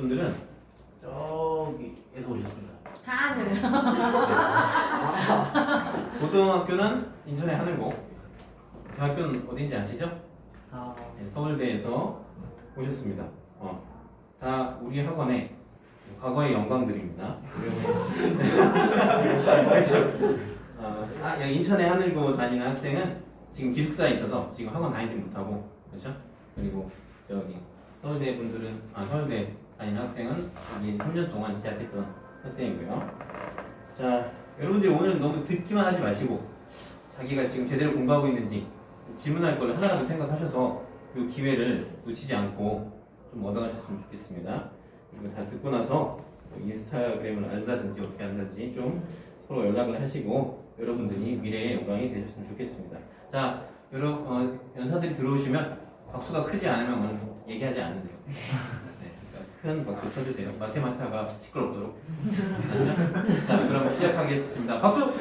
분들은 저기에서 오셨습니다. 하늘. 고등학교는 인천의 하늘고 대학교는 어딘지 아시죠? 네, 서울대에서 오셨습니다. 다 우리 학원의 과거의 영광들입니다. 그렇죠. 인천의 하늘고 다니는 학생은 지금 기숙사에 있어서 지금 학원 다니지 못하고, 그렇죠? 그리고 저기 서울대 분들은 서울대 다니는 학생은 여기 3년 동안 재학했던 학생이고요. 자, 여러분들이 오늘 너무 듣기만 하지 마시고 자기가 지금 제대로 공부하고 있는지 질문할 걸 하나라도 생각하셔서 이 기회를 놓치지 않고 좀 얻어가셨으면 좋겠습니다. 그리고 다 듣고 나서 인스타그램을 알다든지 어떻게 한다든지 좀 서로 연락을 하시고 여러분들이 미래의 영광이 되셨으면 좋겠습니다. 자, 연사들이 들어오시면 박수가 크지 않으면 오늘 얘기하지 않는데요. 네, 그러니까 큰 박수 쳐주세요. 마테마타가 시끄럽도록. 자, 그럼 시작하겠습니다. 박수!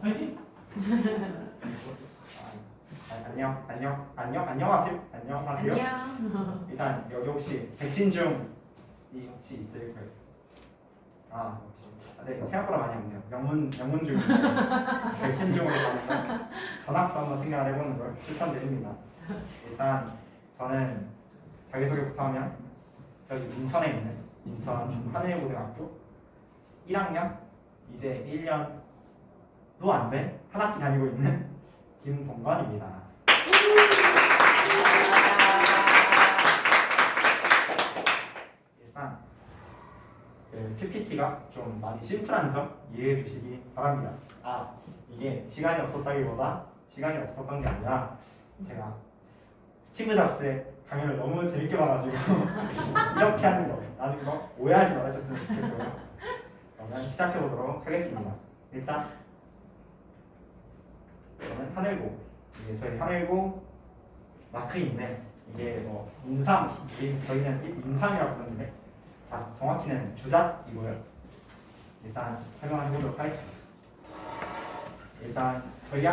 화이팅! 안녕하세요. 안녕. 일단 여기 혹시 백신중이 혹시 있을 거예요? 네, 생각보다 많이 없네요. 명문 중인데 백신중으로 가면 전학도 한번 생각을 해보는 걸 추천드립니다. 일단 저는 자기소개부터 하면 여기 인천에 있는 인천 하늘고등학교 1학년 이제 1년도 안 된 한 학기 다니고 있는 김동건입니다. 일단 PPT가 좀 많이 심플한 점 이해해 주시기 바랍니다. 이게 시간이 없었다기보다 시간이 없었던 게 아니라 제가 스티브 잡스의 강연을 너무 재밌게 봐가지고 이렇게 하는 거 오해하지 말아줬으면 좋겠고요. 그러면 시작해 보도록 하겠습니다. 일단 저는 하늘고, 이게 저희 하늘고 마크인데 이게 저희는 인삼이라고 부르는데 정확히는 주작이고요. 일단 설명해 보도록 하겠습니다. 일단 저희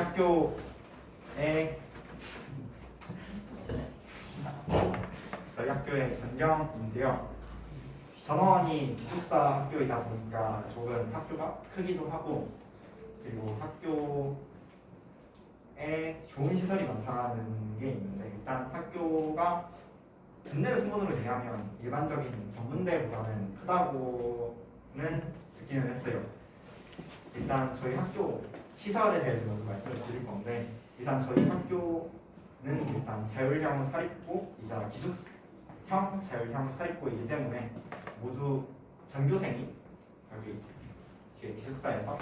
학교의 전경인데요. 전원이 기숙사 학교이다 보니까 조금 학교가 크기도 하고 그리고 학교에 좋은 시설이 많다는 게 있는데, 일단 학교가 듣는 소문으로 얘기하면 일반적인 전문대보다는 크다고는 듣기는 했어요. 일단 저희 학교 시설에 대해서 먼저 말씀을 드릴 건데, 일단 저희 학교는 일단 자율형 사립고이자 기숙형 자율형 사립고이기 때문에 모두 전교생이 여기 뒤에 기숙사에서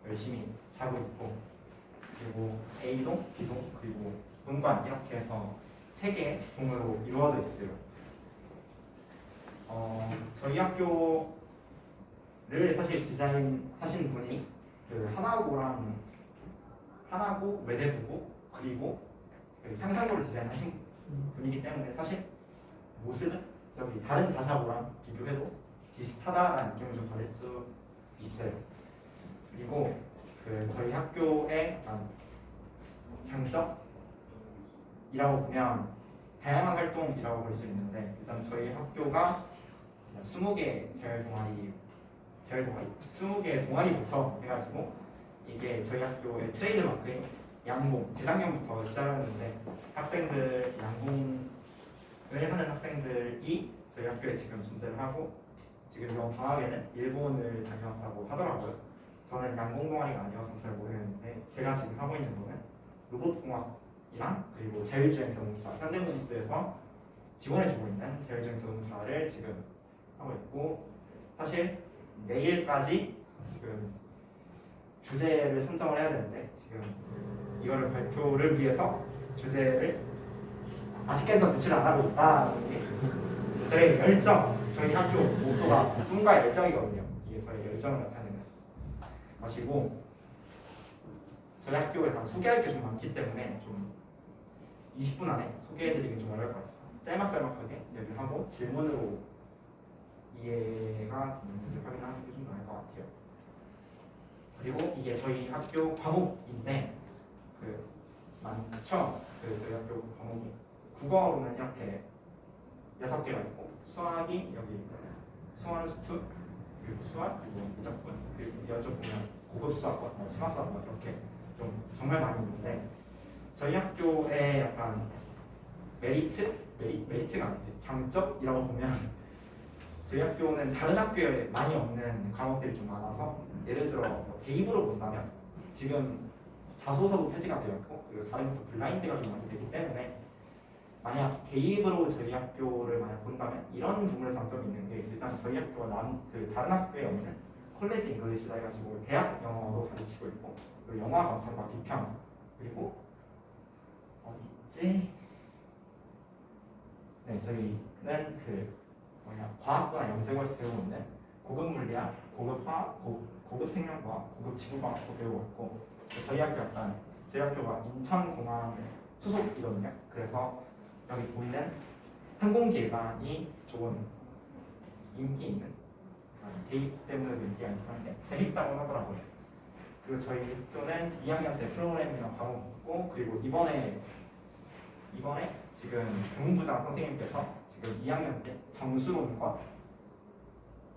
열심히 자고 있고, 그리고 A동, B동, 그리고 본관 이렇게 해서 3개의 동으로 이루어져 있어요. 저희 학교를 사실 디자인하신 분이 하나고 외대부고 그리고 상상고를 디자인하신 분이기 때문에 사실 모습은 저기 다른 자사고랑 비교해도 비슷하다라는 느낌을 좀 받을 수 있어요. 그리고 저희 학교의 장점이라고 보면 다양한 활동이라고 볼 수 있는데, 일단 저희 학교가 20개 동아리부터 해가지고 이게 저희 학교의 트레이드마크인 양봉, 재작년부터 시작했는데 학생들 양봉을 하는 학생들이 저희 학교에 지금 존재를 하고, 지금 이번 방학에는 일본을 다녀왔다고 하더라고요. 저는 양봉 동아리가 아니어서 잘 모르겠는데 제가 지금 하고 있는 거는 로봇공학이랑 그리고 자율주행 자동차, 현대모비스에서 지원해주고 있는 자율주행 자동차를 지금 하고 있고, 사실 내일까지 지금 주제를 선정을 해야 되는데 지금 이거를 발표를 위해서 주제를 아직까지 배치를 안 하고 있다는 게 저희 열정, 저희 학교 모토가 꿈과 열정이거든요. 이게 저희 열정을 나타내는 것이고, 저희 학교에 다 소개할 게 좀 많기 때문에 좀 20분 안에 소개해드리기 좀 어려울 것 같아요. 짤막짤막하게 얘기하고 질문으로 이해가 되는지 확인하는 게 좀 나을 것 같아요. 그리고 이게 저희 학교 과목인데 그 많죠. 그 저희 학교 과목이 국어로는 이렇게 6개가 있고 수학이 여기 수원 스투 그리고 수학 그리고 미적분 그리고 여쪽 보면 고급 수학과 심화 수학과 이렇게 좀 정말 많이 있는데 저희 학교에 약간 메리트가 아니지 장점이라고 보면 저희 학교는 다른 학교에 많이 없는 과목들이 좀 많아서 예를 들어 뭐 대입으로 본다면 지금 자소서도 폐지가 되었고 그리고 다른 것도 블라인드가 좀 많이 되기 때문에 만약 대입으로 저희 학교를 만약 본다면 이런 부분에 장점이 있는 게 일단 저희 학교가 그 다른 학교에 없는 콜레지 잉글리시라 해가지고 대학 영어도 가르치고 있고 그리고 영화 감상과 비평 그리고 어디 있지? 네 저희는 그 과학과 영재고에서 배우고 있는 고급 물리학, 고급 화학, 고급 생명과학, 고급 지구과학도 배우고 있고 저희 학교가 인천공항 소속이거든요. 그래서 여기 보이는 항공기관이 조금 인기 있는 대입 때문에도 인기가 있긴 한데 재밌다고 하더라고요. 그리고 저희 학교는 2학년 때 프로그래밍이랑 과목 있고 그리고 이번에 지금 교무부장 선생님께서 지금 2학년 때 정수론과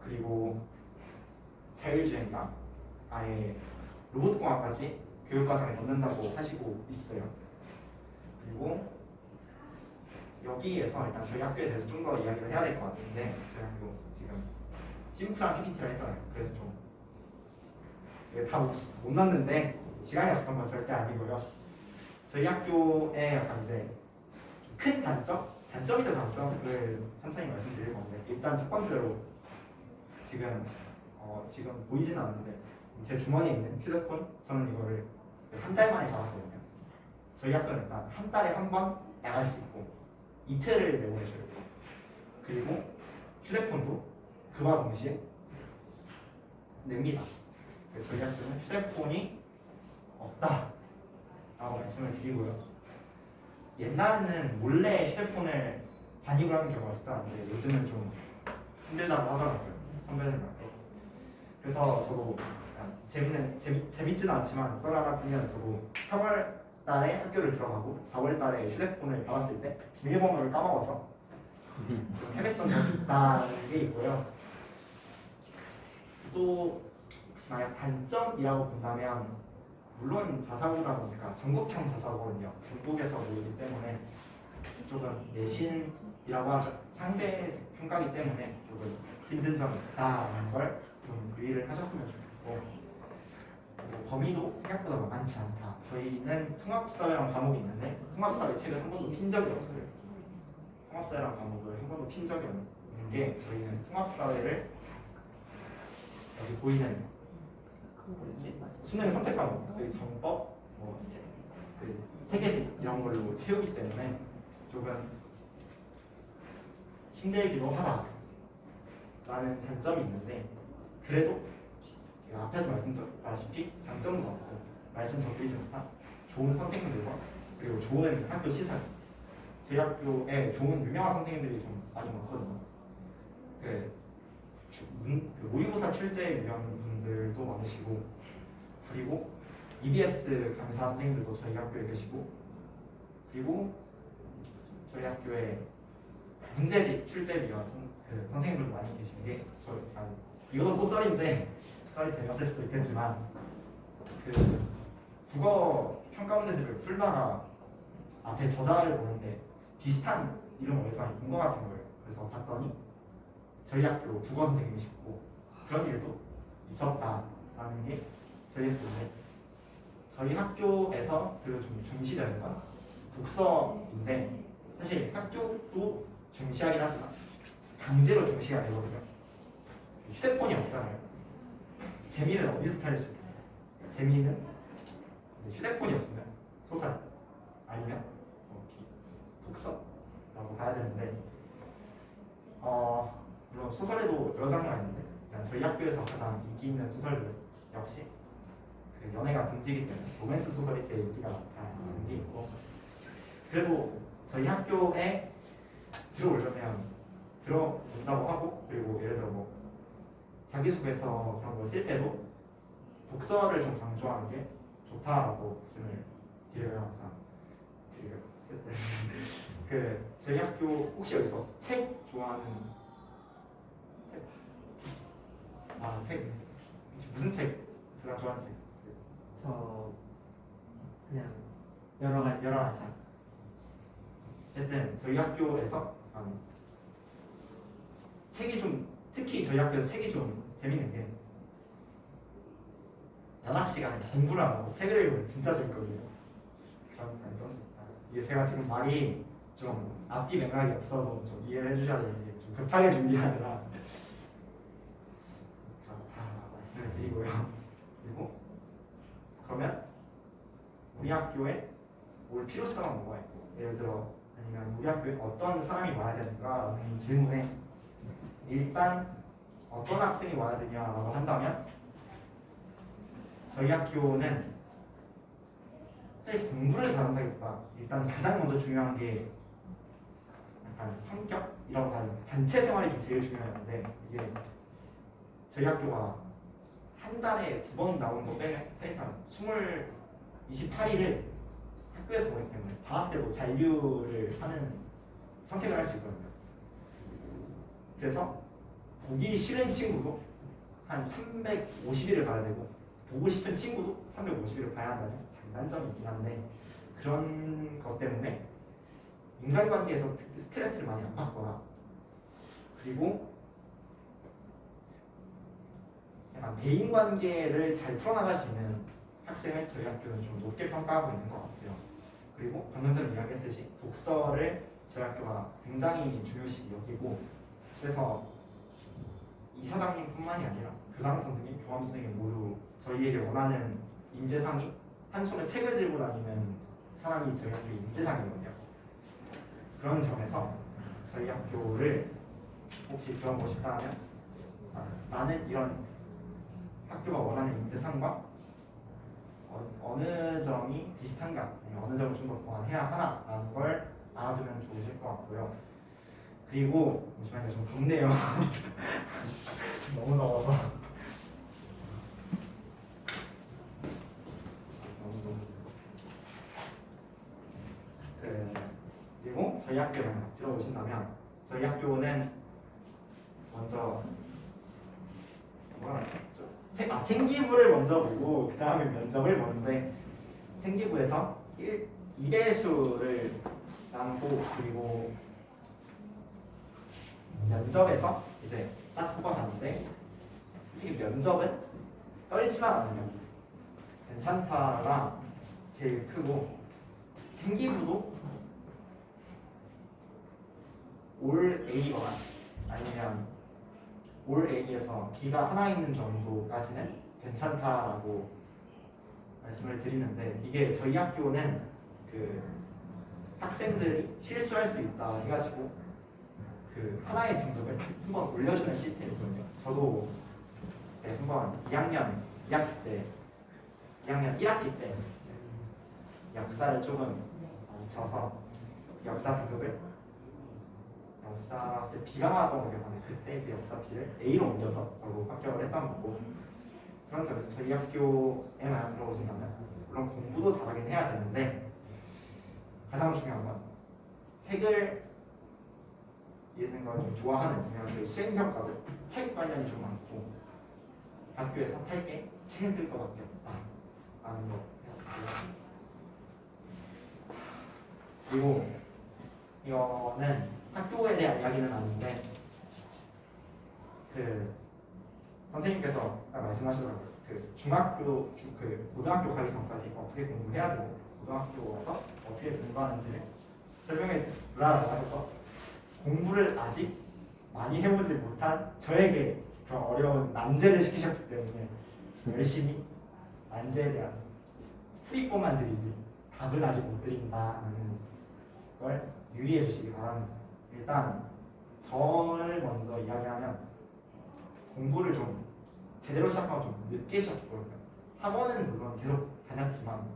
그리고 자율주행과 아예 로봇공학까지 교육과정에 넣는다고 하시고 있어요. 그리고 여기에서 일단 저희 학교에 대해서 좀 더 이야기를 해야 될 것 같은데 저희 학교 지금 심플한 PPT를 했잖아요. 그래서 좀 다 못 났는데 시간이 없었던 건 절대 아니고요. 저희 학교에 약간 이제 큰 단점이자 장점을 천천히 말씀드릴 건데 일단 첫 번째로 지금 보이진 않는데 제 주머니에 있는 휴대폰 저는 이거를 한 달 만에 받았거든요. 저희 학교는 일단 한 달에 한 번 나갈 수 있고 이틀을 내보내셔야 되고 그리고 휴대폰도 그와 동시에 냅니다. 저희 학교는 휴대폰이 없다 라고 말씀을 드리고요. 옛날에는 몰래 휴대폰을 반입을 하는 경우가 있었는데 요즘은 좀 힘들다고 하더라고요. 선배들한테. 그래서 저도 재밌지는 않지만 썰 하나 보면 저도 3월 달에 학교를 들어가고 4월 달에 휴대폰을 받았을 때 비밀번호를 까먹어서 좀 헤맸던 적이 있다는 게 있고요. 또 만약 단점이라고 본다면 물론 자사고다 보니까 전국형 자사고거든요. 전국에서 모이기 때문에 조금 내신이라고 하죠. 상대 평가기 때문에 조금 힘든 점이 있다는 걸 좀 유의를 하셨으면 좋겠고 범위도 생각보다 많지 않다. 저희는 통합사회랑 과목이 있는데 통합사회 책을 한 번도 핀 적이 없어요. 통합사회랑 과목을 한 번도 핀 적이 없는 게 저희는 통합사회를 여기 보이는 수능 선택 과목, 정법, 세계지 이런 걸로 채우기 때문에 조금 힘들기도 하다라는 단점이 있는데 그래도 앞에서 말씀드렸다시피 장점도 많고 말씀 더 드리지 못한 좋은 선생님들과 그리고 좋은 학교 시설 저희 학교에 좋은 유명한 선생님들이 좀 많이 많거든요. 모의고사 출제 유명 분들도 많으시고 그리고 EBS 강사 선생님들도 저희 학교에 계시고 그리고 저희 학교에 문제집 출제 위원 선생님들도 많이 계신 게 이거는 또 썰인데 썰이 재미없을 수도 있겠지만 국어 평가 문제집을 풀다가 앞에 저자를 보는데 비슷한 이름 어디서 많이 본 것 같은 거예요. 그래서 봤더니 저희 학교 국어 선생님이셨고 그런 일도 있었다라는 게 저희 학교인데 저희 학교에서 그리고 좀 중시되는 건 독서인데 사실 학교도 중시하긴 하지만 강제로 중시가 되거든요. 휴대폰이 없잖아요. 재미를 어디서 찾을 수 있겠어요? 재미는 휴대폰이 없으면 소설 아니면 독서라고 봐야 되는데 물론 소설에도 여러 장르가 있는데 일단 저희 학교에서 가장 인기 있는 소설들 역시 연애가 금지이기 때문에 로맨스 소설이 제일 인기가 많다는 게 있고 그래도 저희 학교에 들어온다고 하고 그리고 예를 들어 자기소개서 그런 걸 쓸 때도 독서를 좀 강조하는 게 좋다라고 말씀을 드려요. 항상 드려요. 어쨌든 그 저희 학교 혹시 여기서 책 좋아하는 책? 책 혹시 무슨 책 가장 좋아하는 책? 저 그냥 여러 가지 여러 가지. 어쨌든 저희 학교에서 책이 좀 특히 저희 학교에서 책이 좀 재밌는 게 연학 시간에 공부를 안 하고 책을 읽으면 진짜 재밌거든요. 그런 장점. 이게 제가 지금 말이 좀 앞뒤 맥락이 없어도 좀 이해를 해주셔야 되는데 좀 급하게 준비하느라 그렇다라고 말씀을 드리고요. 그리고 그러면 우리 학교에 올 필요성은 뭐가 있고 예를 들어 아니면 우리 학교에 어떤 사람이 와야 되는가라는 질문에 일단 어떤 학생이 와야 되냐라고 한다면 저희 학교는 사실 공부를 잘한다기보다 일단 가장 먼저 중요한 게 약간 성격 이런 단체 생활이 좀 제일 중요한데 이게 저희 학교가 한 달에 2번 나오는 거 빼면 사실상 28일을 학교에서 보기 때문에 방학 때도 잔류를 하는 선택을 할 수 있거든요. 그래서 보기 싫은 친구도 한 350일을 봐야 되고 보고 싶은 친구도 350일을 봐야 한다는 장단점이 있긴 한데 그런 것 때문에 인간관계에서 스트레스를 많이 안 받거나 그리고 약간 대인관계를 잘 풀어나갈 수 있는 학생을 저희 학교는 좀 높게 평가하고 있는 것 같아요. 그리고 방금 전에 이야기했듯이 독서를 저희 학교가 굉장히 중요시 여기고 그래서 이사장님뿐만이 아니라 교장 선생님, 교감 선생님 모두 저희에게 원하는 인재상이 한 손에 책을 들고 다니는 사람이 저희 학교의 인재상이거든요. 그런 점에서 저희 학교를 혹시 들어보고 싶다면 나는 이런 학교가 원하는 인재상과 어느 점이 비슷한가 아니면 어느 점을 좀 더 보완해야 하나라는 걸 알아두면 좋으실 것 같고요. 그리고 잠시만요, 좀 덥네요. 너무 더워서. 그리고 저희 학교를 들어보신다면 저희 학교는 먼저 생기부를 먼저 보고 그 다음에 면접을 보는데 생기부에서 2배수를 나누고 그리고 면접에서 이제 딱 뽑아가는데 솔직히 면접은 떨지만 않으면 괜찮다가 제일 크고 생기부도 올 A거나 아니면 올 A에서 B가 하나 있는 정도까지는 괜찮다라고 말씀을 드리는데 이게 저희 학교는 그 학생들이 실수할 수 있다 해가지고 그 하나의 등급을 한번 올려주는 시스템이거든요. 저도 한번 2학년 1학기 때 역사를 조금 져서 역사 등급을 역사 때 B가 나왔던 거 기억나는데 그때 그 역사 B를 A로 옮겨서 저도 합격을 했던 거고 그런 점에서 저희 학교에만 들어오신다면 물론 공부도 잘하긴 해야 되는데 가장 중요한 건 책을 읽는 걸 좀 좋아하는 그 수행평가도 책 관련이 좀 많고 학교에서 할 게 책 읽을 것밖에 없다라는 거 그리고 이거는 학교에 대한 이야기는 아닌데 그 선생님께서 말씀하시더라고요. 그 중학교 그 고등학교 가기 전까지 어떻게 공부해야 되고 고등학교 와서 어떻게 공부하는지를 설명해 주라고 하셔서 공부를 아직 많이 해보지 못한 저에게 그런 어려운 난제를 시키셨기 때문에 열심히 난제에 대한 수익권만 드리지 답은 아직 못 드린다는 걸 유의해 주시기 바랍니다. 일단 저를 먼저 이야기하면 공부를 좀 제대로 시작하고 좀 늦게 시작했거든요. 학원은 물론 계속 다녔지만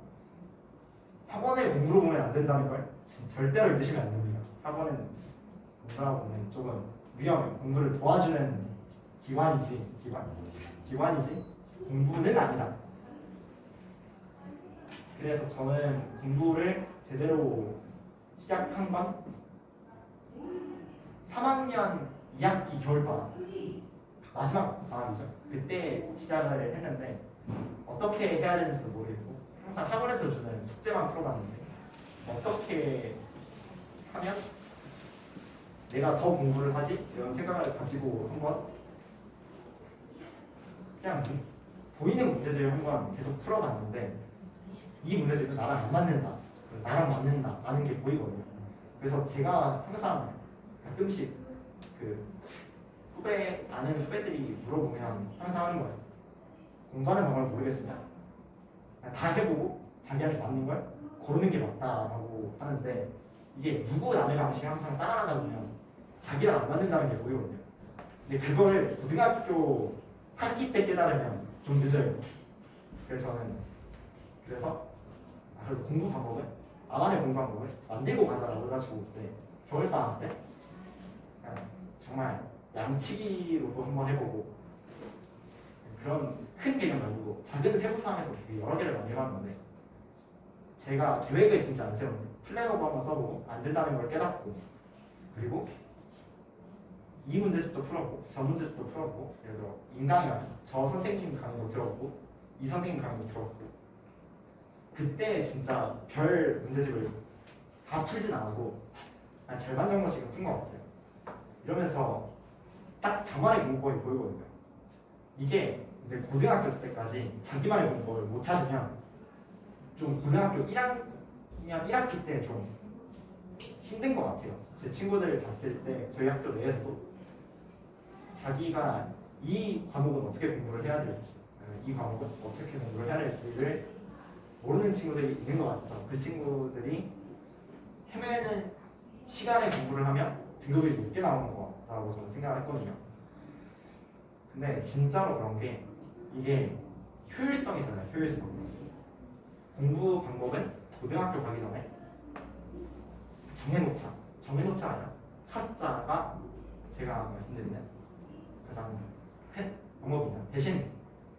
학원에 공부로 보면 안 된다는 걸 절대로 잊으시면 안 됩니다. 학원은 공부하고 보면 조금 위험해요. 공부를 도와주는 기관이지 공부는 아니다. 그래서 저는 공부를 제대로 시작한 건 3학년 2학기 겨울방학 마지막 방학이죠. 그때 시작을 했는데 어떻게 해야 되는지도 모르겠고 항상 학원에서 주는 숙제만 풀어봤는데 어떻게 하면 내가 더 공부를 하지? 이런 생각을 가지고 한번 그냥 보이는 문제들을 한번 계속 풀어봤는데 이 문제들은 나랑 안 맞는다, 나랑 맞는다 라는 게 보이거든요. 그래서 제가 항상 가끔씩 그 아는 후배들이 물어보면 항상 하는 거예요. 공부하는 방법을 모르겠으면 그냥 다 해보고 자기한테 맞는 걸 고르는 게 맞다라고 하는데 이게 누구 남의 방식 항상 따라가다 보면 자기랑 안 맞는다는 게 보이거든요. 근데 그걸 고등학교 학기 때 깨달으면 좀 늦어요. 그래서 그래도 공부 방법을 나만의 공부 방법을 만들고 가자라고 해가지고 그때 겨울방학 때 그냥 정말 양치기로도 한번 해보고 그런 큰 개념 말고 작은 세부사항에서 되게 여러 개를 많이 해봤는데 제가 계획을 진짜 안 세웠는데 플래너도 한번 써보고 안 된다는 걸 깨닫고 그리고 이 문제집도 풀어보고 저 문제집도 풀어보고 예를 들어 인강이랑 저 선생님 강의도 들어보고 이 선생님 강의도 들어보고 그때 진짜 별 문제집을 다 풀진 않고 한 절반 정도씩은 푼 것 같아요. 이러면서 딱 저만의 공부법이 보이거든요. 이게 근데 고등학교 때까지 자기만의 공부법을 못 찾으면 좀 고등학교 1학년 1학기 때 좀 힘든 것 같아요. 제 친구들 봤을 때 저희 학교 내에서도 자기가 이 과목은 어떻게 공부를 해야 될지 이 과목은 어떻게 공부를 해야 될지를 모르는 친구들이 있는 것 같아서 그 친구들이 헤매는 시간에 공부를 하면 등급이 높게 나오는 거라고 저는 생각을 했거든요. 근데 진짜로 그런 게 이게 효율성이 달라요. 효율성. 공부 방법은 고등학교 가기 전에 정해놓자 아니라 찾자가 제가 말씀드리는 가장 큰 방법입니다. 대신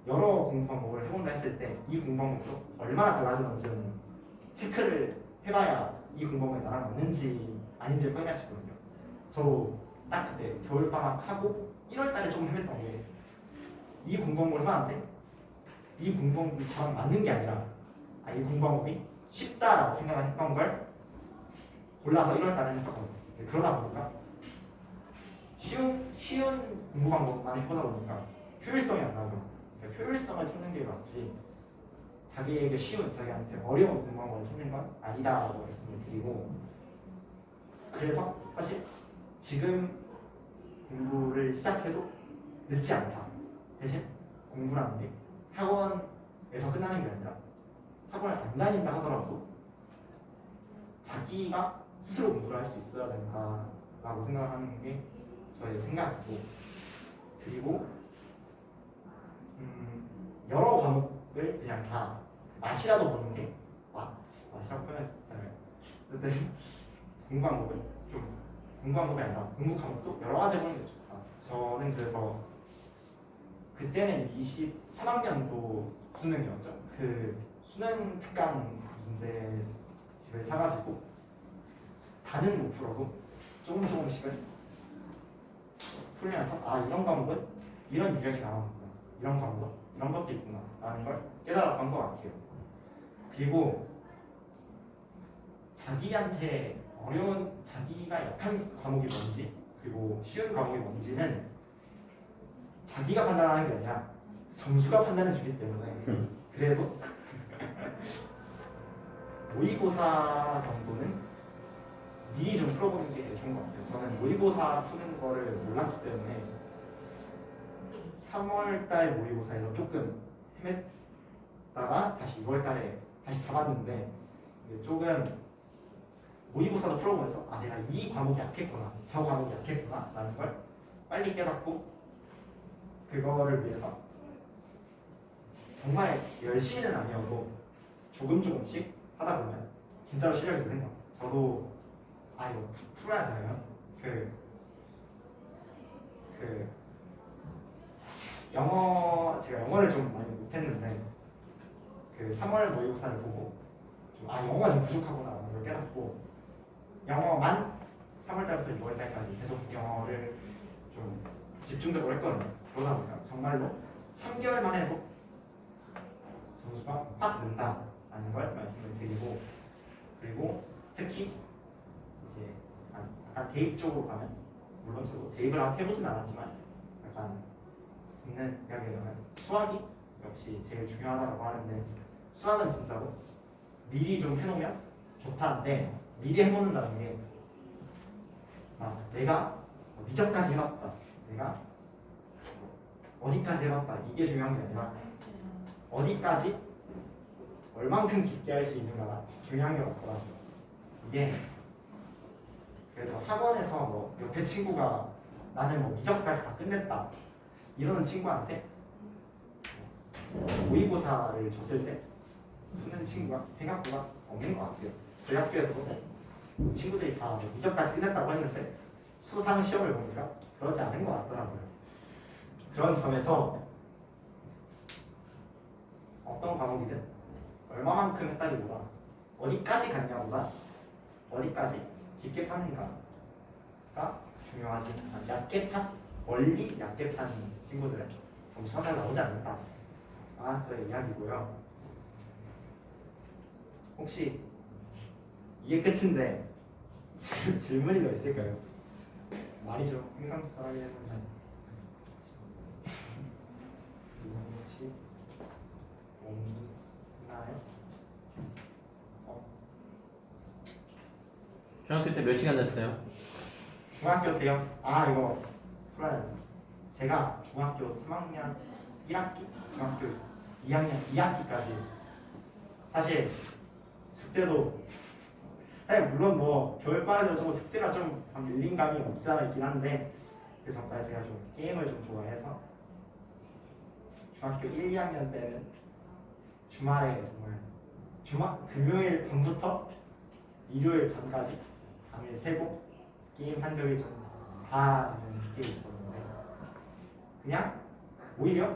여러 공부 방법을 해본다 했을 때 이 공부 방법도 얼마나 달라지는지는 체크를 해봐야 이 공부 방법이 나랑 맞는지 아닌지를 확인할 수 있거든요. 저도 딱 그때 겨울방학 하고 1월달에 조금 헤맸던 게 이 공부 방법을 해봤는데 이 공부 방법이 저랑 맞는 게 아니라 이 공부 방법이 쉽다라고 생각을 했던 걸 골라서 1월달에 했었거든요. 그러다 보니까 쉬운 공부 방법만 해보다 보니까 효율성이 안 나오고 효율성을 찾는 게 맞지 자기에게 쉬운, 자기한테 어려운 공부 방법을 찾는 건 아니다라고 말씀을 드리고 그래서 사실 지금 공부를 시작해도 늦지 않다. 대신 공부라는 게 학원에서 끝나는 게 아니라 학원을 안 다닌다 하더라도 자기가 스스로 공부를 할 수 있어야 된다라고 생각하는 게 저의 생각이고 그리고 여러 과목을 그냥 다 맛이라도 보는 게 맛이라고 표현했잖아요. 어쨌든 공부 방법이 아니라 공부 과목도 여러 가지 보는 게 좋다. 저는 그래서 그때는 23학년도 수능이었죠. 그 수능 특강 문제집을 사가지고 다는 못 풀어도 조금씩은 풀면서 이런 과목은 이런 유형이 나오는구나, 이런 과목은 이런 것도 있구나 라는 걸 깨달았던 것 같아요. 그리고 자기한테 자기가 약한 과목이 뭔지 그리고 쉬운 과목이 뭔지는 자기가 판단하는 게 아니라 점수가 판단해 주기 때문에 그래도 모의고사 정도는 미리 좀 풀어보는 게 좋은 것 같아요. 저는 모의고사 푸는 거를 몰랐기 때문에 3월달 모의고사에서 조금 헤맸다가 다시 2월달에 다시 잡았는데 조금 모의고사도 풀어보면서 내가 이 과목이 약했구나, 저 과목이 약했구나 라는 걸 빨리 깨닫고 그거를 위해서 정말 열심히는 아니어도 조금씩 하다 보면 진짜로 실력이 느는 것 같아요. 저도 이거 풀어야 되나요? 제가 영어를 좀 많이 못했는데 그 3월 모의고사를 보고 영어가 좀 부족하구나 를 깨닫고 영어만 3월 달부터 6월 달까지 계속 영어를 좀 집중적으로 했거든요. 그러다 보니까 정말로 3개월 만에도 점수가 확 는다라는 걸 말씀을 드리고, 그리고 특히 이제 약간 대입 쪽으로 가면, 물론 저도 대입을 해보진 않았지만 약간 있는 이야기라면 수학이 역시 제일 중요하다고 하는데, 수학은 진짜로 미리 좀 해놓으면 좋다는데, 미리 해놓는다는 게 내가 미적까지 해봤다, 내가 어디까지 해봤다, 이게 중요한 게 아니라 어디까지 얼만큼 깊게 할 수 있는가가 중요한 게 맞더라. 이게 그래서 학원에서 뭐 옆에 친구가 나는 뭐 미적까지 다 끝냈다 이러는 친구한테 모의고사를 줬을 때 쓰는 친구가 생각보다 없는 것 같아요. 저희 학교에서도 친구들이 다 미적까지 끝냈다고 했는데 수상 시험을 보니까 그러지 않은 것 같더라고요. 그런 점에서 어떤 과목이든 얼마만큼 했다기보다 어디까지 갔냐보다 어디까지 깊게 파는가가 중요하지. 얕게 판, 멀리 얕게 판 친구들은 점수가 잘 나오지 않는다. 저의 이야기고요. 혹시 이게 끝인데 질문이 더 있을까요? 말이 좀 흥상수설하게 했는데 혹시 없나요? 중학교 때 몇 시간 잤어요? 중학교 때요? 이거 풀어야 돼. 제가 중학교 3학년 1학기, 중학교 2학년 2학기까지 사실 숙제도 물론 뭐 겨울방학에도 좀 숙제가 좀 밀린 감이 없지 않아 있긴 한데, 그 전까지 제가 좀 게임을 좀 좋아해서 중학교 1, 2학년 때는 주말에 정말 금요일 밤부터 일요일 밤까지 밤을 새고 게임 한 적이 좀 많은 게 있었는데, 그냥 오히려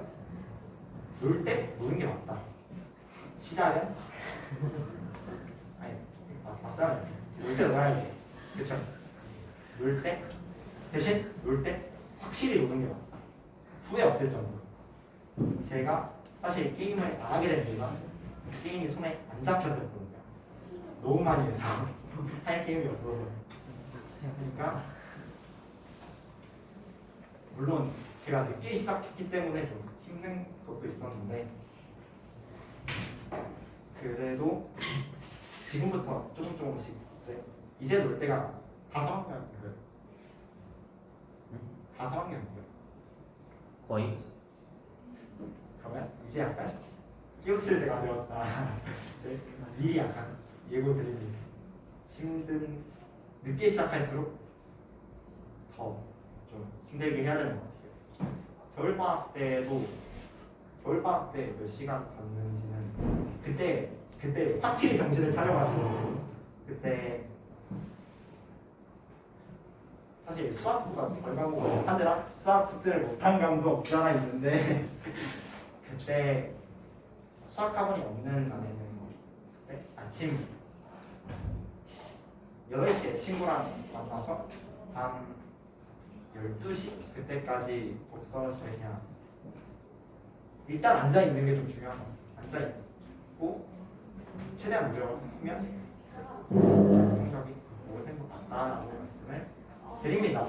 놀 때 노는 게 맞다. 시작은 맞잖아요. 놀 때 놀아야지. 그쵸? 놀 때 대신 놀 때 확실히 노는 게 맞다. 후회 없을 정도로. 제가 사실 게임을 안 하게 된 이유가 게임이 손에 안 잡혀서였거든요. 너무 많이 해서 할 게임이 없어서. 그러니까 물론 제가 늦게 시작했기 때문에 좀 힘든 것도 있었는데, 그래도 지금부터 조금씩 이제 놀 때가 5학년이고요. 5학년이고요. 거의? 그러면 이제 약간 끼우칠 때가 되었다. 미리 약간 예고 드립니다. 늦게 시작할수록 더 좀 힘들게 해야 되는 것 같아요. 겨울방학 때 몇 시간 잤는지는 그때 확실히 정신을 차려가지고, 그때 사실 수학부가 결과물을 하느라 수학 숙제를 못한 감도 없지 않아 있는데 그때 수학 학원이 없는 날에는 아침 8시에 친구랑 만나서 밤 12시 그때까지 독서 그냥 일단 앉아있는 게 좀 중요한 거. 앉아있고 최대한 노력을 하면 성적이 오는 것 같다라고 말씀을 드립니다.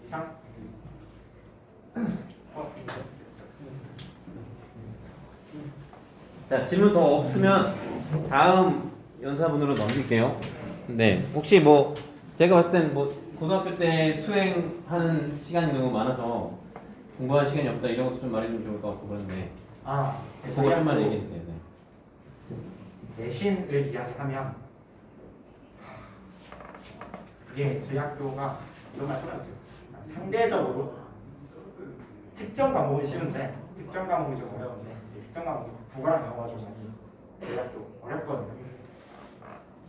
이상. 자, 질문 더 없으면 다음 연사분으로 넘길게요. 네, 혹시 뭐 제가 봤을 때는 뭐 고등학교 때 수행하는 시간이 너무 많아서 공부할 시간이 없다 이런 것도 좀 말해주면 좋을 것 같고 그런데 그거 좀만 얘기해 주세요. 네. 내신을 이야기하면 이게 저희 학교가 이런 말 써요. 상대적으로 특정 과목은 쉬운데 특정 과목이 좀 어려운데, 특정 과목이 국어랑 영어가 좀 많이 저희 학교 어렵거든요.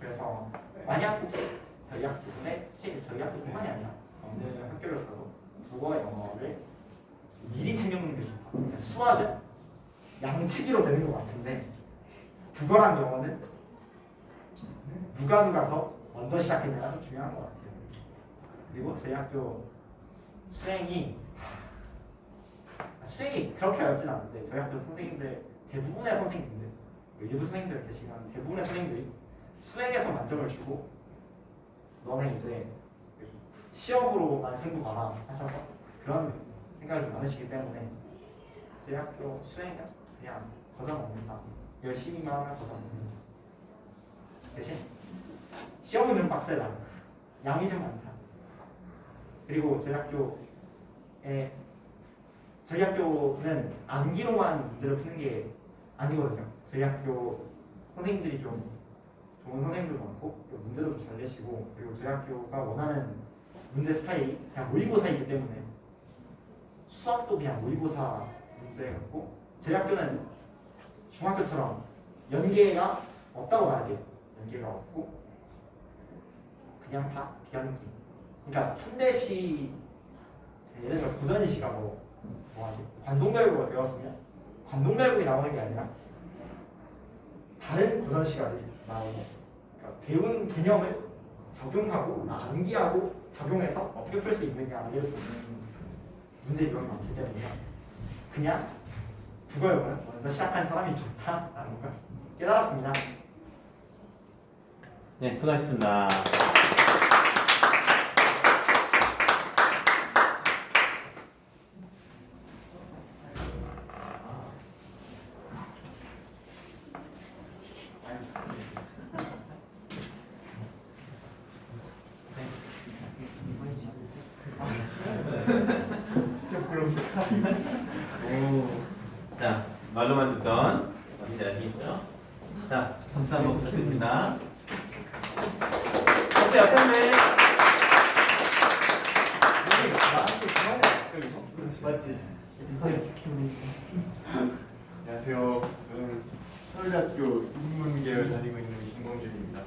그래서 만약 저희 학교에 저희 학교뿐만이 아니라 어느 학교를 가도 국어 영어를 미리 챙겨놓는 게 좋다. 그러니까 수학은 양치기로 되는 것 같은데 국어란 영어는 누가 더 먼저 시작했냐가 좀 중요한 것 같아요. 그리고 저희 학교 수행이 그렇게 어렵진 않은데 저희 학교 선생님들 대부분의 선생님들 일부 선생님들 계시지만 대부분의 선생님들이 수행에서 만점을 주고 너네 이제 시험으로만 승부 봐라 하셔서 그런 생각이 좀 많으시기 때문에 저희 학교 수행은 그냥 거저 먹는다. 열심히만 하면 거저 먹는다. 대신 시험은 좀 빡세다. 양이 좀 많다. 그리고 저희 학교는 암기로만 문제를 푸는 게 아니거든요. 저희 학교 선생님들이 좀 좋은 선생님도 많고 문제도 좀 잘 내시고 그리고 저희 학교가 원하는 문제 스타일이 그냥 모의고사이기 때문에 수학도 그냥 모의고사 문제 같고 저희 학교는 중학교처럼 연계가 없다고 봐야 돼요. 연계가 없고 그냥 다 비암기. 그러니까 현대시 예를 들어 고전시가 뭐하지? 관동별국을 배웠으면 관동별국이 나오는 게 아니라 다른 고전시가 나오고 그러니까 배운 개념을 적용하고 암기하고 적용해서 어떻게 풀 수 있느냐를 보는 문제 유형이 많기 때문에 그냥 국어영어는 먼저 시작한 사람이 좋다라는 걸 깨달았습니다. 네, 수고하셨습니다. 진짜 부럽다. 자, 말로만 듣던 뭔지 아시겠죠? 자, 박수 한번 부탁드립니다. 어때, 어땠네? 맞지? 안녕하세요. 저는 서울대학교 인문계열 다니고 있는 김광준입니다.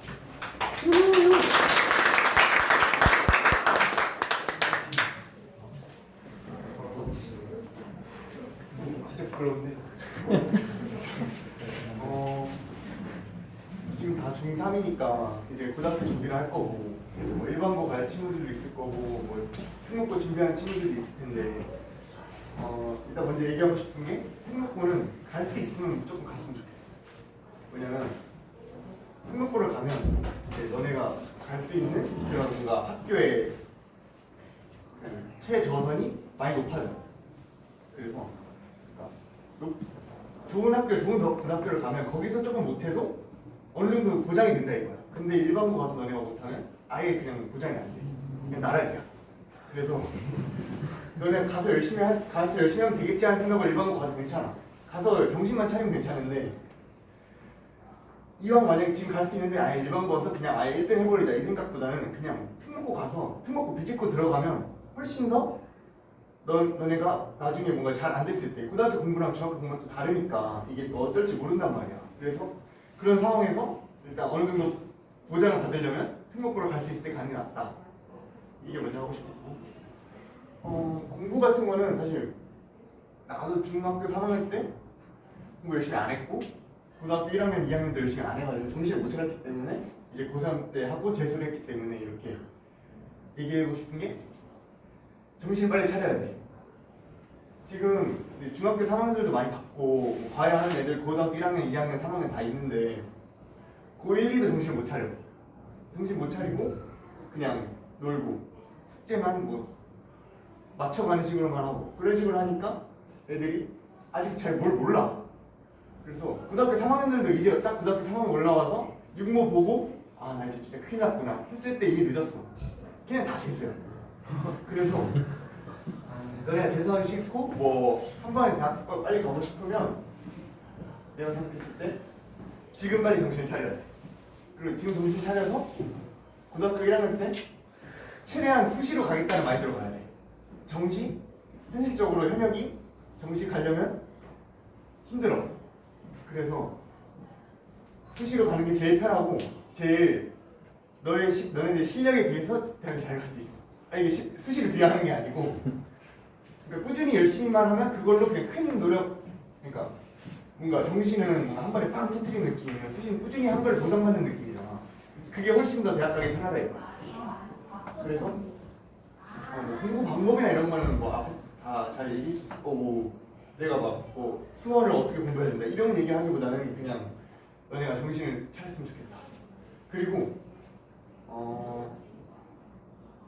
진짜 부끄러운데. 지금 다 중3이니까 이제 고등학교 준비를 할 거고 뭐 일반고 갈 친구들도 있을 거고 뭐 특목고 준비하는 친구들도 있을 텐데 일단 먼저 얘기하고 싶은 게 특목고는 갈 수 있으면 무조건 갔으면 좋겠어. 왜냐면 특목고를 가면 이제 너네가 갈 수 있는 그런 뭔가 학교의 그 최저선이 많이 높아져. 그래서 좋은 학교, 좋은 고등학교를 가면 거기서 조금 못해도 어느 정도 보장이 된다 이거야. 근데 일반고 가서 너네가 못하면 아예 그냥 보장이 안 돼. 그냥 나락이야. 그래서 너네 가서 열심히 하면 되겠지 하는 생각을 일반고 가서 괜찮아. 가서 정신만 차리면 괜찮은데 이왕 만약에 지금 갈 수 있는데 아예 일반고 가서 그냥 아예 1등 해버리자 이 생각보다는 그냥 특목고 가서 특목고 비집고 들어가면 훨씬 더 너네가 나중에 뭔가 잘 안 됐을 때 고등학교 공부랑 중학교 공부랑 또 다르니까 이게 또 어떨지 모른단 말이야. 그래서 그런 상황에서 일단 어느 정도 보장을 받으려면 특목고를 갈 수 있을 때 가는 게 낫다. 이게 먼저 하고 싶고 공부 같은 거는 사실 나도 중학교 3학년 때 공부 열심히 안 했고 고등학교 1학년, 2학년도 열심히 안 해가지고 정신을 못 차렸기 때문에 이제 고3 때 하고 재수를 했기 때문에 이렇게 얘기하고 싶은 게 정신 빨리 차려야 돼. 지금 중학교 3학년들도 많이 받고 과외 하는 애들 고등학교 1학년, 2학년, 3학년 다 있는데 고1, 2도 정신을 못 차려. 정신 못 차리고 그냥 놀고 숙제만 뭐 맞춰가는 식으로만 하고 그런 식으로 하니까 애들이 아직 잘 뭘 몰라. 그래서 고등학교 3학년들도 이제 딱 고등학교 3학년 올라와서 육모 보고 아 나 이제 진짜 큰일 났구나 했을 때 이미 늦었어. 걔는 다 재수야. 그래서 너네가 재수하기 싫고 뭐 한 번에 대학 빨리 가고 싶으면 내가 생각했을 때 지금 빨리 정신 차려야 돼. 그리고 지금 정신 차려서 고등학교 1학년 때 최대한 수시로 가겠다는 마인드로 가야 돼. 정시? 현실적으로 현역이 정시 가려면 힘들어. 그래서 수시로 가는 게 제일 편하고 제일 너네들 실력에 비해서 대학을 잘 갈 수 있어. 이게 수시를 비하하는 게 아니고 그러니까 꾸준히 열심히만 하면 그걸로 그냥 큰 노력, 그러니까 뭔가 정시는 뭔가 한 번에 빵 터뜨리는 느낌이면 수시는 꾸준히 한 걸 보상받는 느낌이잖아. 그게 훨씬 더 대학 가기 편하다 이거야. 그래서 뭐 공부 방법이나 이런 거는 뭐 앞에서 다 잘 얘기해 줬을 거고, 내가 막 뭐 수원을 어떻게 공부해야 된다 이런 얘기하기보다는 그냥 너네가 정신을 차렸으면 좋겠다. 그리고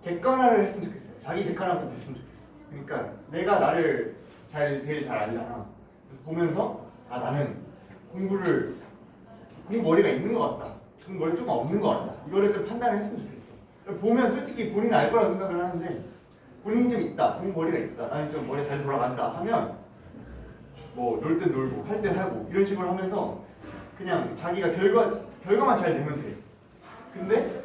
객관화를 했으면 좋겠어요. 자기 객관화부터 됐으면 좋겠어. 그러니까 내가 나를 제일 잘 알잖아. 그래서 보면서 아 나는 공부 머리가 있는 것 같다. 공부 머리 조금 없는 것 같다. 이거를 좀 판단을 했으면 좋겠어. 보면 솔직히 본인은 알 거라고 생각을 하는데 본인이 좀 있다. 공부 머리가 있다. 나는 좀 머리 잘 돌아간다 하면 뭐 놀 땐 놀고 할 땐 하고 이런 식으로 하면서 그냥 자기가 결과만 잘 내면 돼. 근데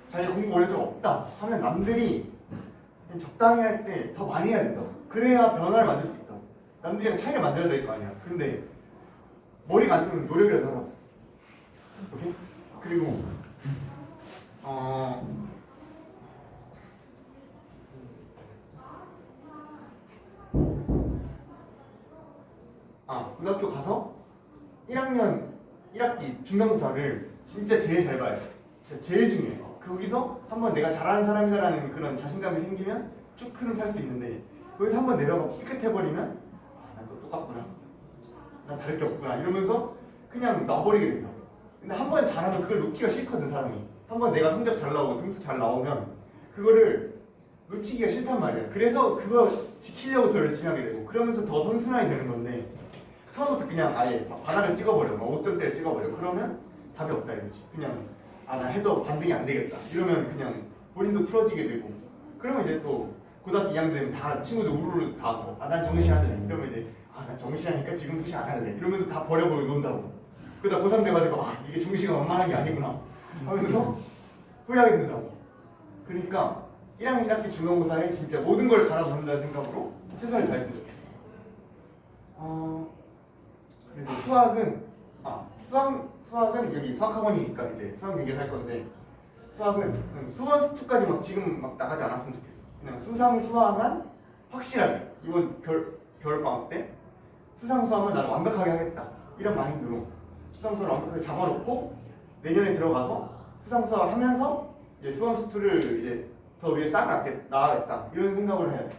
자기 공부 머리가 좀 없다 하면 남들이 그냥 적당히 할 때 더 많이 해야 된다고. 그래야 변화를 만들 수 있다고. 남들이랑 차이를 만들어야 될 거 아니야. 근데 머리가 안 뜨면 노력이라도 하라고. 오케이? 그리고 고등학교 가서 1학년 1학기 중간고사를 진짜 제일 잘 봐야 돼. 진짜 제일 중요해. 거기서 한번 내가 잘하는 사람이다라는 그런 자신감이 생기면 쭉 흐름 탈 수 있는데 거기서 한번 내려가고 삐끗해버리면 난 또 똑같구나. 난 다를 게 없구나. 이러면서 그냥 놔버리게 된다. 근데 한 번 잘하면 그걸 놓기가 싫거든 사람이. 한 번 내가 성적 잘 나오고 등수 잘 나오면 그거를 놓치기가 싫단 말이야. 그래서 그거 지키려고 더 열심히 하게 되고 그러면서 더 선순환이 되는 건데 처음부터 그냥 아예 바닥을 찍어버려, 5점대를 찍어버려. 그러면 답이 없다 이거지. 그냥 나 해도 반등이 안 되겠다. 이러면 그냥 본인도 풀어지게 되고. 그러면 이제 또 고등학교 2학년 되면 다 친구들 우르르 다 난 정시 할래. 이러면 이제 난 정시 하니까 지금 수시 안 할래. 이러면서 다 버려버리고 논다고. 그러다 고3 돼가지고 이게 정시가 만만한 게 아니구나 하면서 후회하게 된다고. 그러니까 1학년 1학기 중간고사에 진짜 모든 걸 갈아놓는다는 생각으로 최선을 다했으면 좋겠어. 그래서 수학은 여기 수학학원이니까 이제 수학 얘기를 할 건데 수학은 수원 수투까지 지금 나가지 않았으면 좋겠어. 그냥 수상 수화만 확실하게 이번 겨울방학 때 수상 수화만 나는 완벽하게 하겠다 이런 마인드로 수상 수화를 완벽하게 잡아놓고 내년에 들어가서 수상 수화 하면서 이제 수원 수투를 이제 더 위에 나가겠다 이런 생각을 해야 돼.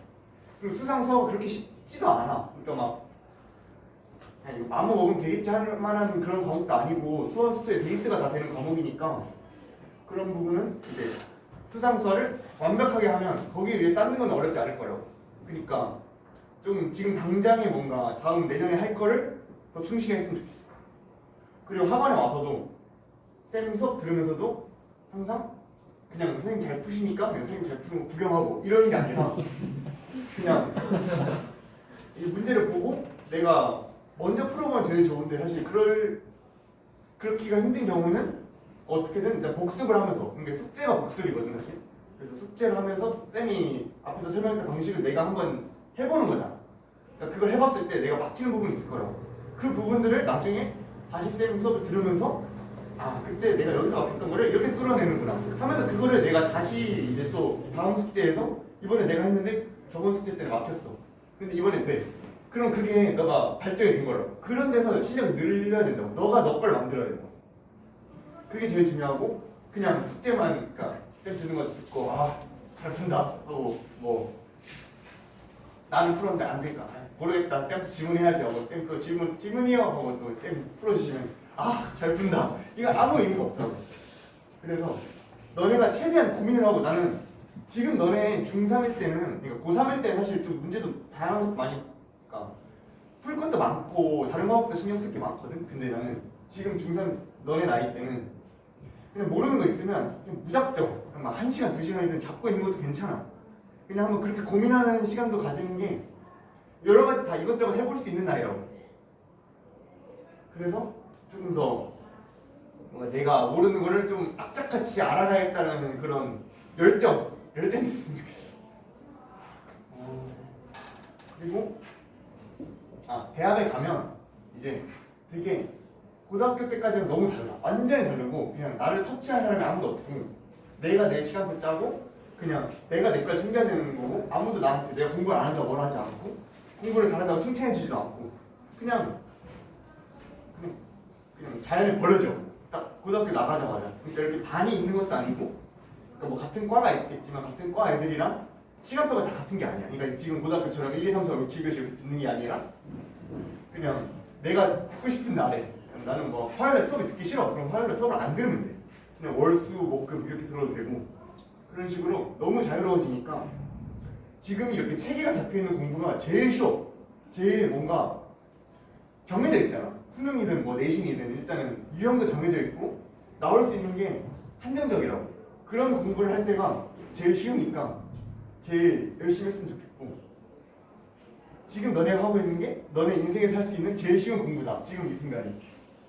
그리고 수상 수화가 그렇게 쉽지도 않아. 그러니까 이거 마음 먹으면 되겠지 할 만한 그런 과목도 아니고 수원 수투의 베이스가 다 되는 과목이니까 그런 부분은 이제 수상수화를 완벽하게 하면 거기에 위해 쌓는 건 어렵지 않을 거라고. 그러니까 좀 지금 당장에 뭔가 다음 내년에 할 거를 더 충실히 했으면 좋겠어. 그리고 학원에 와서도 쌤 수업 들으면서도 항상 그냥 선생님 잘 푸시니까 그냥 선생님 잘 푸는 거 구경하고 이러는 게 아니라 그냥 이 문제를 보고 내가 먼저 풀어보면 제일 좋은데 사실 그렇기가 힘든 경우는 어떻게든 일단 복습을 하면서, 그러니까 숙제가 복습이거든 사실. 그래서 숙제를 하면서 쌤이 앞에서 설명했던 방식을 내가 한번 해보는 거잖아. 그러니까 그걸 해봤을 때 내가 막히는 부분이 있을 거라고. 그 부분들을 나중에 다시 쌤 수업을 들으면서 그때 내가 여기서 막혔던 거를 이렇게 뚫어내는구나 하면서 그거를 내가 다시 이제 또 다음 숙제에서 이번에 내가 했는데 저번 숙제 때는 막혔어. 근데 이번에 돼. 그럼 그게 너가 발전이 된 거라고. 그런 데서 실력을 늘려야 된다고. 너가 너 걸 만들어야 된다고. 그게 제일 중요하고 그냥 숙제만 그러니까 쌤 주는 거 듣고 잘 푼다 하고 뭐 나는 풀었는데 안 될까 모르겠다 쌤한테 질문해야지 하고 쌤 또 질문이요 하고 또 쌤 풀어주시면 잘 푼다 이거 아무 의미가 없다고. 그래서 너네가 최대한 고민을 하고 나는 지금 너네 중3일 때는 그러니까 고3일 때는 사실 좀 문제도 다양한 것도 많이 그러니까 풀 것도 많고 다른 과목도 신경 쓸 게 많거든. 근데 나는 지금 중3 너네 나이 때는 그냥 모르는 거 있으면 그냥 무작정 막 1시간, 2시간이든 잡고 있는 것도 괜찮아. 그냥 한번 그렇게 고민하는 시간도 가지는 게 여러 가지 다 이것저것 해볼 수 있는 나이라고. 그래서 조금 더 뭔가 내가 모르는 거를 좀 악착같이 알아가야겠다는 그런 열정이 있었으면 좋겠어. 그리고 대학에 가면 이제 되게 고등학교 때까지는 너무 달라. 완전히 다르고 그냥 나를 터치한 사람이 아무도 없고 내가 내 시간표 짜고 그냥 내가 내 걸 챙겨야 되는 거고 아무도 나한테 내가 공부를 안 한다고 뭘 하지 않고 공부를 잘한다고 칭찬해 주지도 않고 그냥 자연에 버려져. 딱 고등학교 나가자마자. 그러니까 이렇게 반이 있는 것도 아니고 그러니까 뭐 같은 과가 있겠지만 같은 과 애들이랑 시간표가 다 같은 게 아니야. 그러니까 지금 고등학교처럼 1, 2, 3, 4, 5, 7교시 이렇게 듣는 게 아니라 그냥 내가 듣고 싶은 날에 나는 뭐 화요일에 수업이 듣기 싫어. 그럼 화요일에 수업을 안 들으면 돼. 그냥 월, 수, 목, 금 이렇게 들어도 되고 그런 식으로 너무 자유로워지니까 지금 이렇게 체계가 잡혀있는 공부가 제일 쉬워. 제일 뭔가 정해져 있잖아. 수능이든 뭐 내신이든 일단은 유형도 정해져 있고 나올 수 있는 게 한정적이라고. 그런 공부를 할 때가 제일 쉬우니까 제일 열심히 했으면 좋겠고 지금 너네가 하고 있는 게 너네 인생에서 할 수 있는 제일 쉬운 공부다. 지금 이 순간이.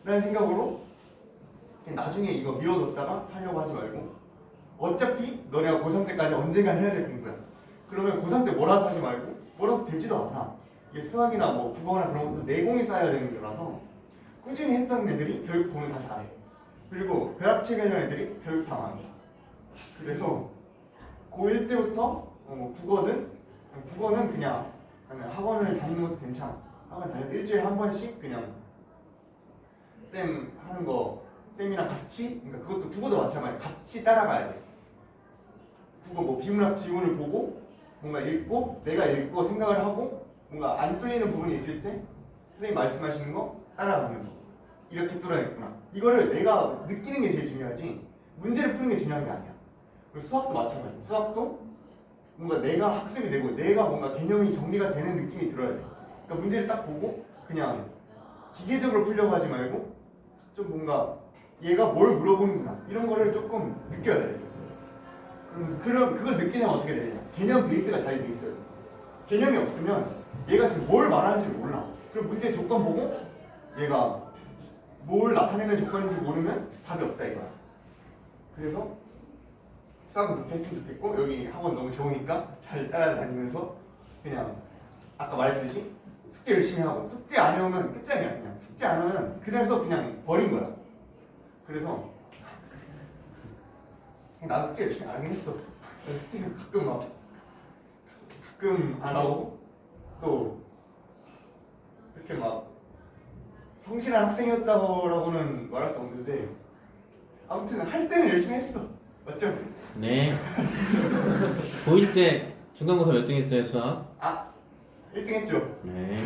라는 생각으로 그냥 나중에 이거 미뤄뒀다가 하려고 하지 말고 어차피 너네가 고3 때까지 언젠간 해야 될 공부야. 그러면 고3 때 몰아서 하지 말고 몰아서 되지도 않아. 이게 수학이나 뭐 국어나 그런 것도 내공이 쌓여야 되는 거라서 꾸준히 했던 애들이 결국 보면 다 잘해. 그리고 배합체 관련 애들이 결국 다 망해. 그래서 고1 때부터 국어는 그냥 학원을 다니는 것도 괜찮아. 학원 다녀서 일주일에 한 번씩 그냥 쌤 하는 거 쌤이랑 같이 그러니까 그것도 국어도 마찬가지야. 같이 따라가야 돼. 국어 뭐 비문학 지문을 보고 뭔가 읽고 내가 읽고 생각을 하고 뭔가 안 뚫리는 부분이 있을 때 선생님 말씀하시는 거 따라가면서 이렇게 뚫어냈구나. 이거를 내가 느끼는 게 제일 중요하지 문제를 푸는 게 중요한 게 아니야. 그리고 수학도 마찬가지야. 수학도 뭔가 내가 학습이 되고 내가 뭔가 개념이 정리가 되는 느낌이 들어야 돼. 그러니까 문제를 딱 보고 그냥 기계적으로 풀려고 하지 말고 좀 뭔가 얘가 뭘 물어보는구나 이런 거를 조금 느껴야 돼. 그러면서 그걸 느끼려면 어떻게 되냐? 개념 베이스가 잘 돼 있어요. 개념이 없으면 얘가 지금 뭘 말하는지 몰라. 그럼 문제 조건 보고 얘가 뭘 나타내는 조건인지 모르면 답이 없다 이거야. 그래서 수학은 그렇게 했으면 좋겠고 여기 학원 너무 좋으니까 잘 따라다니면서 그냥 아까 말했듯이 숙제 열심히 하고 숙제 안 해오면 끝장이야. 그냥 숙제 안 하면 그래서 그냥 버린 거야. 그래서 나도 숙제 열심히 안 하긴 했어. 숙제는 가끔 안 하고 또 이렇게 막 성실한 학생이었다고는 말할 수 없는데 아무튼 할 때는 열심히 했어. 맞죠? 네. 고1 때 중간고사 몇 등 했어요, 수학? 1등 했죠. 네.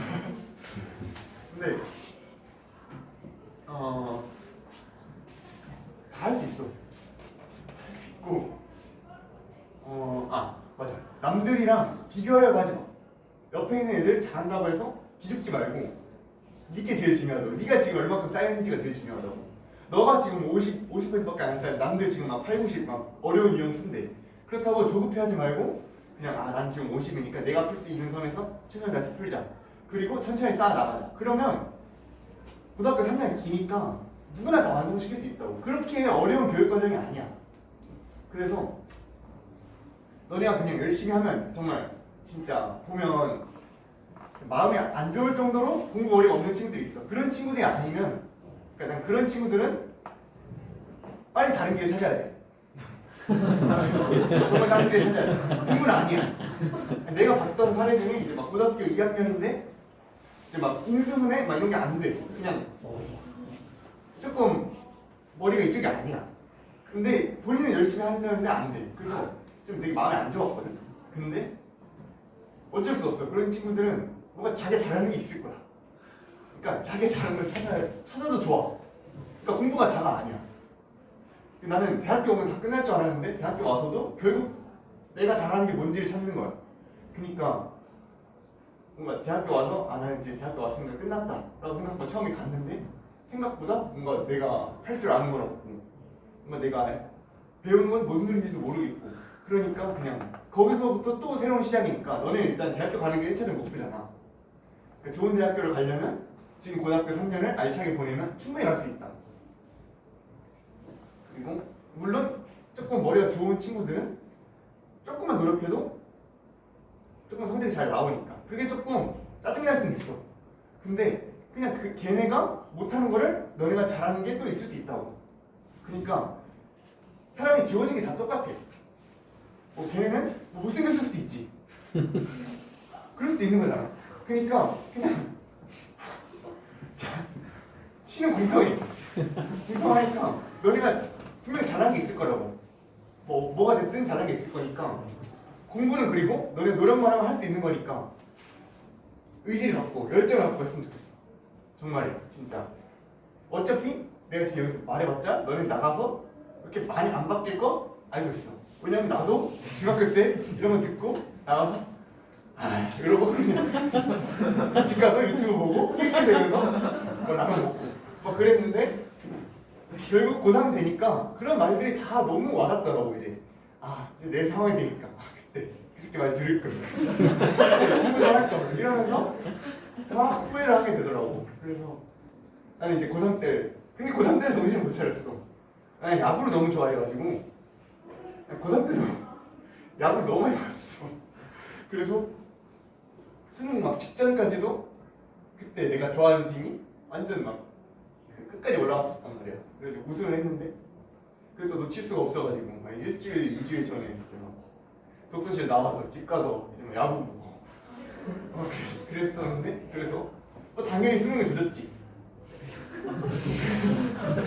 근데 다 할 수 있어. 할 수 있고 맞아. 남들이랑 비교하려고 하지 마. 옆에 있는 애들 잘한다고 해서 기죽지 말고 니게 제일 중요하다고. 네가 지금 얼마큼 쌓였는지가 제일 중요하다고. 너가 지금 50%밖에 안 쌓여. 남들 지금 막 8, 90 막 어려운 유형 푼대. 그렇다고 조급해하지 말고 그냥 난 지금 50이니까 내가 풀 수 있는 선에서 최선을 다해서 풀자. 그리고 천천히 쌓아 나가자. 그러면 고등학교 3년이 기니까 누구나 다 완성시킬 수 있다고. 그렇게 어려운 교육 과정이 아니야. 그래서 너네가 그냥 열심히 하면 정말 진짜 보면 마음이 안 좋을 정도로 공부 어려가 없는 친구들이 있어. 그런 친구들이 아니면 그러니까 난 그런 친구들은 빨리 다른 길을 찾아야 돼. 정말 다른 길을 찾아야 돼. 공부는 아니야. 내가 봤던 사례 중에 이제 막 고등학교 2학년인데 이제 막 인수분해 막 이런 게 안 돼. 그냥 조금 머리가 이쪽이 아니야. 근데 본인은 열심히 하려는데 안 돼. 그래서 좀 되게 마음이 안 좋았거든. 근데 어쩔 수 없어. 그런 친구들은 뭔가 자기가 잘하는 게 있을 거야. 그러니까 자기가 잘하는 걸 찾아도 좋아. 그러니까 공부가 다가 아니야. 나는 대학교 오면 다 끝날 줄 알았는데 대학교 와서도 결국 내가 잘하는 게 뭔지를 찾는 거야. 그러니까 뭔가 대학교 와서 나는 이제 대학교 왔으니까 끝났다 라고 생각하고 처음에 갔는데 생각보다 뭔가 내가 할 줄 아는 거라고 뭔가 내가 배우는 건 무슨 소리인지도 모르겠고 그러니까 그냥 거기서부터 또 새로운 시작이니까 너네 일단 대학교 가는 게 1차적 목표잖아. 그러니까 좋은 대학교를 가려면 지금 고등학교 3년을 알차게 보내면 충분히 갈 수 있다. 그리고 물론 조금 머리가 좋은 친구들은 조금만 노력해도 조금 성적이 잘 나오니까 그게 조금 짜증날 수는 있어. 근데 그냥 걔네가 못하는 거를 너네가 잘하는 게 또 있을 수 있다고. 그러니까 사람이 주어진 게 다 똑같아. 뭐 걔네는 뭐 못생겼을 수도 있지. 그럴 수도 있는 거잖아. 그러니까 그냥 쉬는 공평해. 공평하니까 너네가 분명히 잘한 게 있을 거라고. 뭐가 됐든 잘한 게 있을 거니까 공부는 그리고 너네 노력만 하면 할 수 있는 거니까 의지를 갖고 열정을 갖고 했으면 좋겠어. 정말이야 진짜. 어차피 내가 지금 여기서 말해봤자 너네 나가서 이렇게 많이 안 바뀔 거 알고 있어. 왜냐면 나도 중학교 때 이런 거 듣고 나가서 이러고 그냥 집 가서 유튜브 보고 낄낄 대면서 뭐 라면 먹고 막 그랬는데 결국 고3 되니까 그런 말들이 다 너무 와닿더라고. 이제 이제 내 상황이 되니까 그때 그 새끼 말 들을 거야. 공부 좀 할 거 이러면서 막 후회를 하게 되더라고. 그래서 나는 이제 고3 때 근데 고3 때 정신을 못 차렸어. 나는 야구를 너무 좋아해가지고 고3 때도 야구를 너무 많이 봤어. 그래서 수능 막 직전까지도 그때 내가 좋아하는 팀이 완전 막 끝까지 올라갔었단 말이야. 그래도 우승을 했는데 그래도 놓칠 수가 없어가지고 막 일주일, 2주일 전에 이제 막 독서실 나와서 집 가서 이제 막 야구 보고 그랬었는데 그래서 당연히 수능을 조졌지.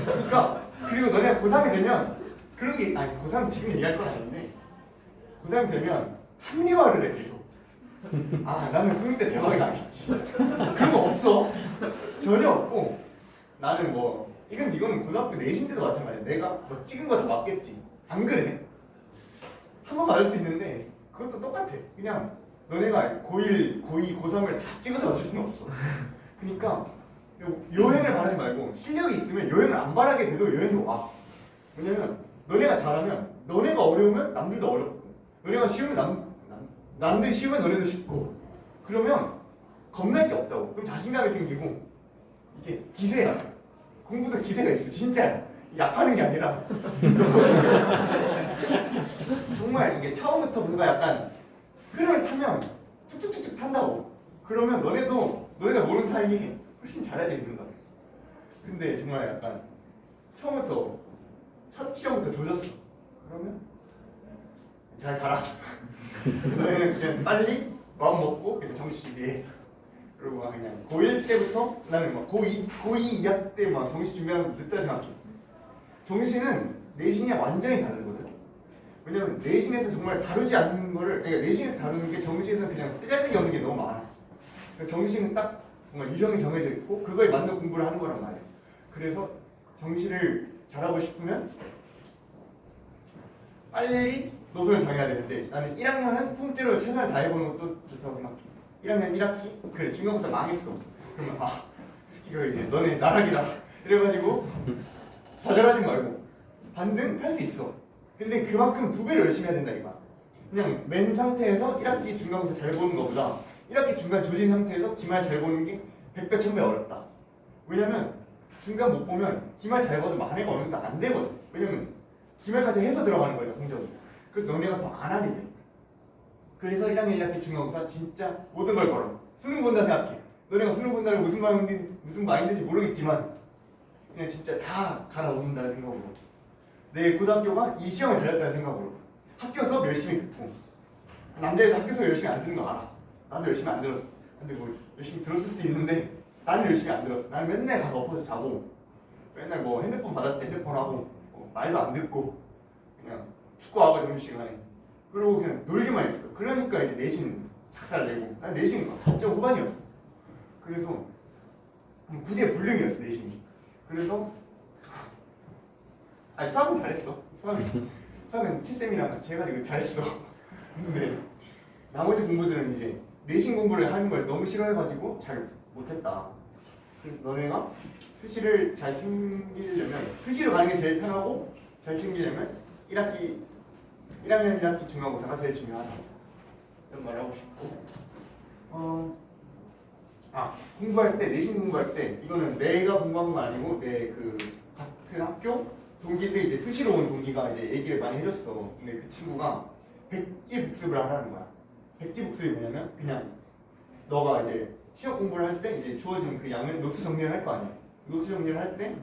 그러니까 그리고 너네가 고3이 되면 그런 게 고3 지금 얘기할 건 아닌데 고3이 되면 합리화를 해 계속. 나는 수능 때 대박이 나겠지. 그런 거 없어. 전혀 없고 나는 뭐 이거는 고등학교 내신 때도 마찬가지야. 내가 뭐 찍은 거 다 맞겠지. 안 그래? 한 번 맞을 수 있는데 그것도 똑같아. 그냥 너네가 고1, 고2, 고3을 다 찍어서 맞출 수는 없어. 그러니까 요행을 바라지 말고 실력이 있으면 요행을 안 바라게 돼도 요행이 와. 왜냐면 너네가 잘하면 너네가 어려우면 남들도 어렵고 너네가 쉬우면 남들이 쉬우면 너네도 쉽고 그러면 겁날 게 없다고. 그럼 자신감이 생기고 이게 기세야. 공부도 기세가 있어. 진짜야. 약하는 게 아니라 정말 이게 처음부터 뭔가 약간 흐름을 타면 툭툭툭툭 탄다고. 그러면 너네가 모르는 사이에 훨씬 잘해야 된다고. 근데 정말 약간 처음부터 첫 시험부터 조졌어. 그러면 잘 가라. 너희는 그냥 빨리 마음 먹고 그냥 정시 준비해. 그리고 막 그냥 고1 때부터 나는 막 고2 2학 때 막 정시 준비하는 거 늦다 생각해. 정시는 내신이랑 완전히 다르거든. 왜냐면 내신에서 정말 다루지 않는 거를 그러니까 내신에서 다루는 게 정시에서는 그냥 쓰잘데기 없는 게 너무 많아. 그러니까 정시는 딱 정말 유형이 정해져 있고 그거에 맞는 공부를 하는 거란 말이야. 그래서 정시를 잘하고 싶으면 빨리 노선을 정해야 되는데 나는 1학년은 통째로 최선을 다해보는 것도 좋다고 생각해. 1학년 1학기? 그래 중간고사 망했어. 그러면 이거 이제 너네 나락이다 이래가지고 좌절하지 말고 반등 할 수 있어. 근데 그만큼 2배를 열심히 해야 된다 이거야. 그냥 맨 상태에서 1학기 중간고사 잘 보는 것보다 1학기 중간 조진 상태에서 기말 잘 보는 게 100배 1000배 어렵다. 왜냐면 중간 못 보면 기말 잘 봐도 만회가 어느 정도 안 되거든. 왜냐면 기말까지 해서 들어가는 거니까 성적이. 그래서 너네가 더 안 하게 돼. 그래서 1학년 1학기 중간고사 진짜 모든 걸 걸어. 수능 본다 생각해. 너네가 수능 본다를 무슨 마인드인지 모르겠지만 그냥 진짜 다 갈아엎는다는 생각으로 내 고등학교가 이 시험에 달렸다는 생각으로 학교 수업 열심히 듣고 남자애들 학교 수업 열심히 안 듣는 거 알아. 나도 열심히 안 들었어. 근데 뭐 열심히 들었을 수도 있는데 나는 열심히 안 들었어. 나는 맨날 가서 엎어서 자고 맨날 뭐 핸드폰 받았을 때 핸드폰 하고 말도 안 듣고 그냥 축구하고 점심시간에 그리고 그냥 놀기만 했어. 그러니까 이제 내신 작살내고 난 내신 4점 후반이었어. 그래서 구제불능이었어 내신이. 그래서 수학은 잘했어. 수학은 치쌤이랑 같이 해가지고 잘했어. 근데 나머지 공부들은 이제 내신 공부를 하는 걸 너무 싫어해가지고 잘 못했다. 그래서 너네가 수시를 잘 챙기려면 수시로 가는 게 제일 편하고 잘 챙기려면 1학년 1학기 중간고사가 제일 중요하다. 이런 말 하고 싶고 공부할 때 내신 공부할 때 이거는 내가 공부한 건 아니고 내 그 같은 학교 동기인데 이제 수시로 온 동기가 이제 얘기를 많이 해줬어. 근데 그 친구가 백지 복습을 하라는 거야. 백지 복습이 뭐냐면 그냥 너가 이제 시험 공부를 할 때 이제 주어진 그 양을 노트 정리를 할 거 아니야. 노트 정리를 할 때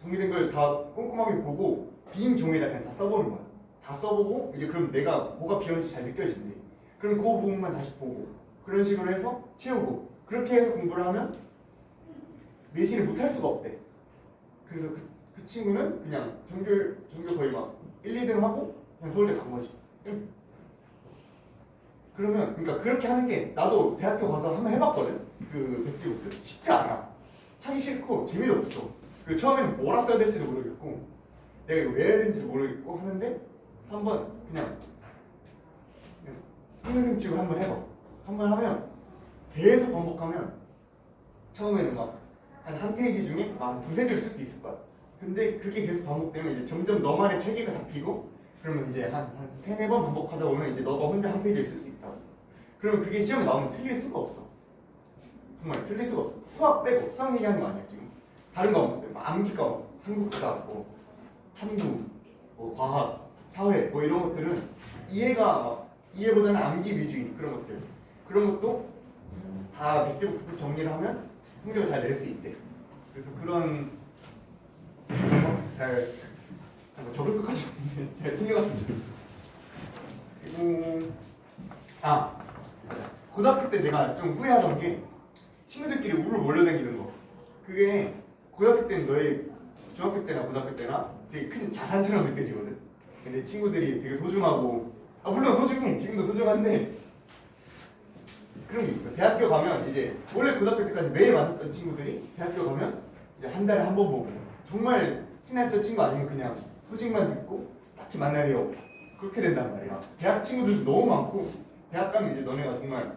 정리된 걸 다 꼼꼼하게 보고 빈 종이에다 그냥 다 써보는 거야. 다 써보고 이제 그럼 내가 뭐가 비었는지 잘 느껴진대. 그럼 그 부분만 다시 보고 그런 식으로 해서 채우고 그렇게 해서 공부를 하면 내신을 못할 수가 없대. 그래서 그 친구는 그냥 전교 거의 막 1, 2등 하고 그냥 서울대 간 거지. 그러면 그러니까 그렇게 하는 게 나도 대학교 가서 한번 해봤거든. 그 백지복습 쉽지 않아. 하기 싫고 재미도 없어. 그리고 처음에는 뭐라 써야 될지도 모르겠고 내가 이거 왜 해야 되는지도 모르겠고 하는데 한번 그냥 생생 치고 한번 해봐. 한번 하면 계속 반복하면 처음에는 막 한 페이지 중에 막 두세 줄 쓸 수 있을 거야. 근데 그게 계속 반복되면 이제 점점 너만의 체계가 잡히고 그러면 이제 한 세네 번 반복하다 보면 이제 너가 혼자 한 페이지를 쓸 수 있다. 그러면 그게 시험에 나오면 틀릴 수가 없어. 정말 틀릴 수가 없어. 수학 빼고 수학 얘기하는 거 아니야 지금. 다른 과목들 막 암기 과목, 한국사, 뭐 한국, 뭐 과학, 사회 뭐 이런 것들은 이해보다는 암기 위주인 그런 것들. 그런 것도 다 백지복습을 정리를 하면 성적을 잘 낼 수 있대. 그래서 그런 잘 적을 것까지 없는데 잘 챙겨갔으면 좋겠어. 그리고 고등학교 때 내가 좀 후회하던 게 친구들끼리 우르르 몰려다니는 거. 그게 고등학교 때는 너의 중학교 때나 고등학교 때나 되게 큰 자산처럼 느껴지거든. 근데 친구들이 되게 소중하고 물론 소중해. 지금도 소중한데 그런 게 있어. 대학교 가면 이제 원래 고등학교 때까지 매일 만났던 친구들이 대학교 가면 이제 한 달에 한 번 보고 정말 친했던 친구 아니면 그냥 소식만 듣고 딱히 만날 일 없고 그렇게 된단 말이야. 대학 친구들도 너무 많고 대학 가면 이제 너네가 정말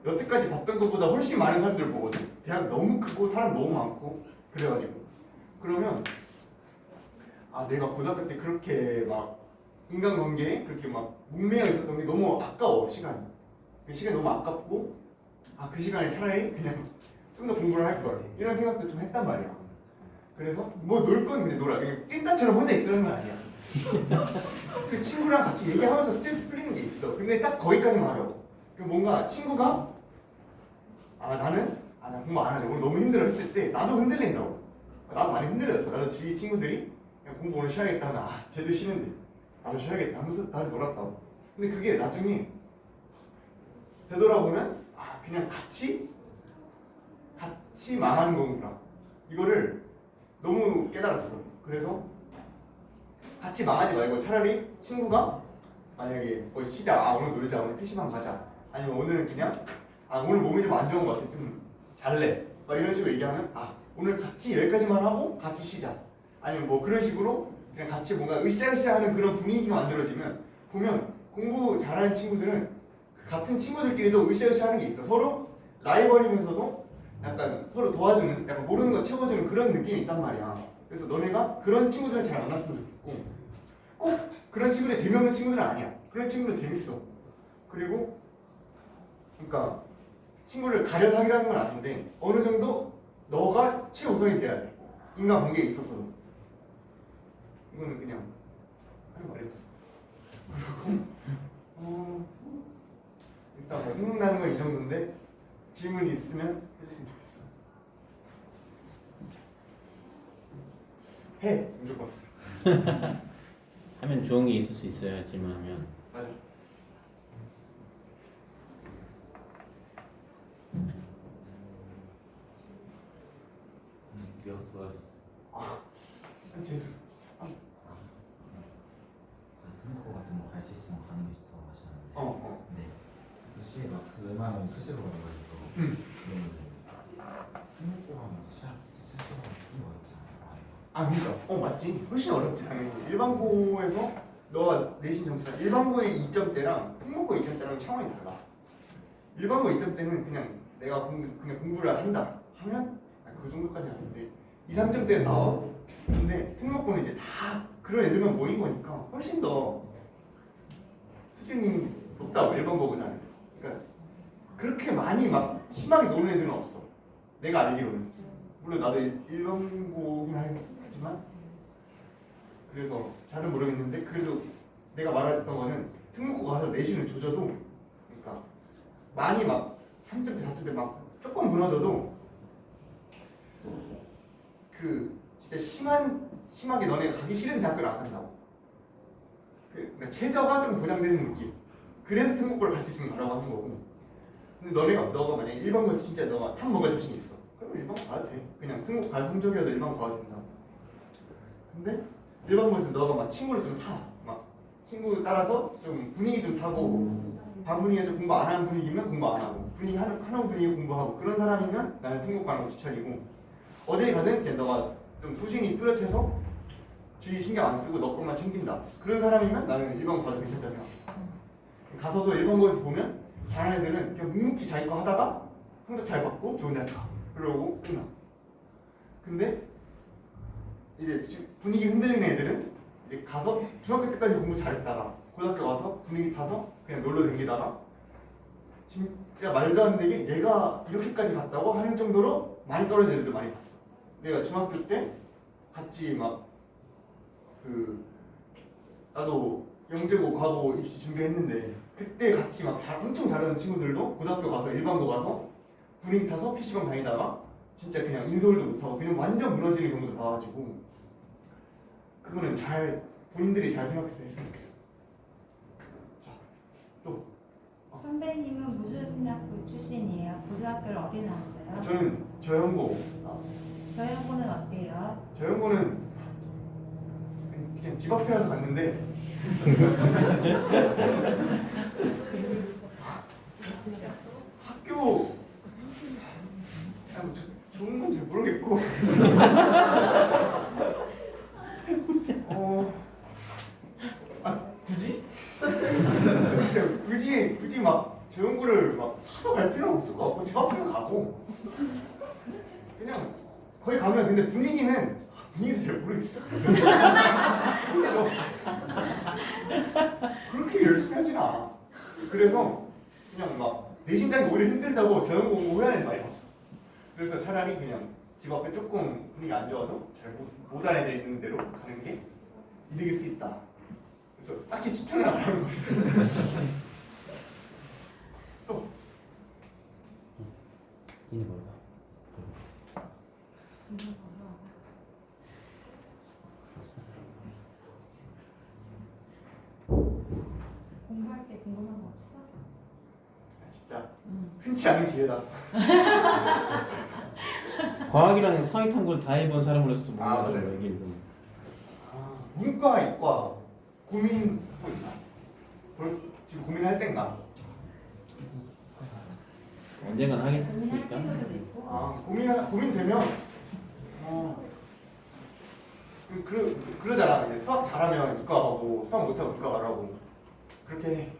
여태까지 봤던 것보다 훨씬 많은 사람들을 보거든. 대학 너무 크고 사람 너무 많고 그래가지고 그러면 내가 고등학교 때 그렇게 막 인간관계에 그렇게 막 문매여 있었던 게 너무 아까워. 시간이 너무 아깝고 그 시간에 차라리 그냥 좀 더 공부를 할 걸 이런 생각도 좀 했단 말이야. 그래서 뭐 놀 건 그냥 놀아. 그냥 찐따처럼 혼자 있으라는 건 아니야. 그 친구랑 같이 얘기하면서 스트레스 풀리는 게 있어. 근데 딱 거기까지만 하려고. 뭔가 친구가 나는 나 공부 안 할래 오늘 너무 힘들어 했을 때 나도 흔들린다고. 나도 많이 흔들렸어. 나도 주위 친구들이 그냥 공부 오늘 쉬어야겠다 하면 쟤도 쉬는데 나도 쉬어야겠다 하면서 나를 놀았다고. 근데 그게 나중에 되돌아보면 그냥 같이 망하는 거구나. 이거를 너무 깨달았어. 그래서 같이 망하지 말고 차라리 친구가 만약에 쉬자. 오늘 놀자. 오늘 PC방 가자. 아니면 오늘은 그냥 오늘 몸이 좀 안 좋은 것 같아. 좀 잘래. 막 이런 식으로 얘기하면 오늘 같이 여기까지만 하고 같이 쉬자. 아니면 뭐 그런 식으로 그냥 같이 뭔가 으쌰으쌰 하는 그런 분위기가 만들어지면 보면 공부 잘하는 친구들은 같은 친구들끼리도 으쌰으쌰 하는 게 있어. 서로 라이벌이면서도 약간 서로 도와주는, 약간 모르는 거 채워주는 그런 느낌이 있단 말이야. 그래서 너네가 그런 친구들을 잘 만났으면 좋겠고 꼭 그런 친구들 재미없는 친구들은 아니야. 그런 친구들 재밌어. 그리고 그러니까 친구를 가려서 하기라는 건 아닌데 어느 정도 너가 최우선이 돼야 돼. 인간관계에 있어서도. 이거는 그냥 하는 말이었어. 그리고 일단 뭐 생각나는 건 이 정도인데 질문이 있으면 해주시면 좋겠어. 해 무조건. 하면 좋은 게 있을 수 있어요. 질문하면. 맞아. 재수. 같은 거 같은 거 갈 수 있으면 가는 게 좋다고 하시는데 네. 수시 막 웬만하면 수시로 가가지고 승무고 하면 수시로 좀 어렵지 않아요? 그러니까 맞지. 훨씬 어렵지 당연히. 일반고에서 너가 내신 점수가 일반고의 2점대랑 특목고 2점대랑 차원이 달라. 일반고 2점대는 그냥 내가 그냥 공부를 한다 하면 그 정도까지 아닌데 2, 3점대는 나와. 근데 특목고는 이제 다 그런 애들만 모인 거니까 훨씬 더 수준이 높다고 일반고보다는. 그러니까 그렇게 많이 막 심하게 노는 애들은 없어. 내가 알기로는. 물론 나도 일반고긴 하지만 그래서 잘은 모르겠는데 그래도 내가 말했던 거는 특목고 가서 내신을 조져도 그러니까 많이 막 3점대, 4점대 막 조금 무너져도 그 진짜 심하게 너네가 가기 싫은 대학교를 안 간다고. 그러니까 최저가 좀 보장되는 느낌. 그래서 특목고를 갈 수 있으면 가라고 하는 거고. 근데 너가 만약에 일반고에서 진짜 너가 탑 먹을 자신 있어. 그럼 일반 가도 돼. 그냥 특목 갈 성적이어도 일반 가도 된다. 근데 일반고에서 너가 막 친구를 좀 타. 막 친구 따라서 좀 분위기 좀 타고 반 분위기가 좀 공부 안 하는 분위기면 공부 안 하고 분위기 하는 분위기 공부하고 그런 사람이면 나는 특목 가는 거 추천이고 어딜 가든 그냥 너가 좀 소신이 뚜렷해서 주위 신경 안 쓰고 너 것만 챙긴다. 그런 사람이면 나는 일반 가도 괜찮다 생각해. 가서도 일반고에서 보면 잘하는 애들은 그냥 묵묵히 자기 거 하다가 성적 잘 받고 좋은 대학 가. 그러고 끝나. 근데 이제 분위기 흔들리는 애들은 이제 가서 중학교 때까지 공부 잘했다가 고등학교 와서 분위기 타서 그냥 놀러 다니다가 진짜 말도 안 되게 얘가 이렇게까지 갔다고 하는 정도로 많이 떨어진 애들도 많이 봤어. 내가 중학교 때 같이 막 나도 영재고 과고 입시 준비했는데 그때 같이 막 엄청 잘하는 친구들도 고등학교 가서 일반고 가서 분위기 타서 PC방 다니다가 진짜 그냥 인서울도 못하고 그냥 완전 무너지는 경우도 봐가지고 그거는 본인들이 잘 생각해서 했으면 좋겠어. 자, 또 선배님은 무슨 학교 출신이에요? 고등학교를 어디 나왔어요? 저는 저연고. 저형고는 어때요? 저연고는 그냥 집 앞이라서 갔는데 학교 좋은 건 잘 모르겠고 굳이 막 저연고를 막 사서 갈 필요는 없을 것 같고 집 앞이면 가고 그냥 거기 가면 근데 분위기도 잘 모르겠어. 근데 뭐 그렇게 열심히 하진 않아. 그래서 그냥 막 내신 가기 오히려 힘들다고 저연고 후회하는 애들 많이 봤어. 그래서 차라리 그냥 집 앞에 조금 분위기 안 좋아도 잘 못하는 애들 있는 대로 가는 게 이득일 수 있다. 그래서 딱히 추천을 안 하는 것 같아요. 또 이게 뭐야? 공부할 때 궁금한 거 없어? 진짜 흔치 않은 기회다. 과학이랑 사회탐구를 다 해본 사람으로서 뭐 맞아요. 얘기를 좀. 문과, 이과 고민하고 있나? 벌써 지금 고민할 땐가? 언젠간 고민할 하겠으니까. 친구들도 있고. 고민되면 그러잖아. 이제 수학 잘하면 이과 가고 수학 못하면 문과 가라고 그렇게 해.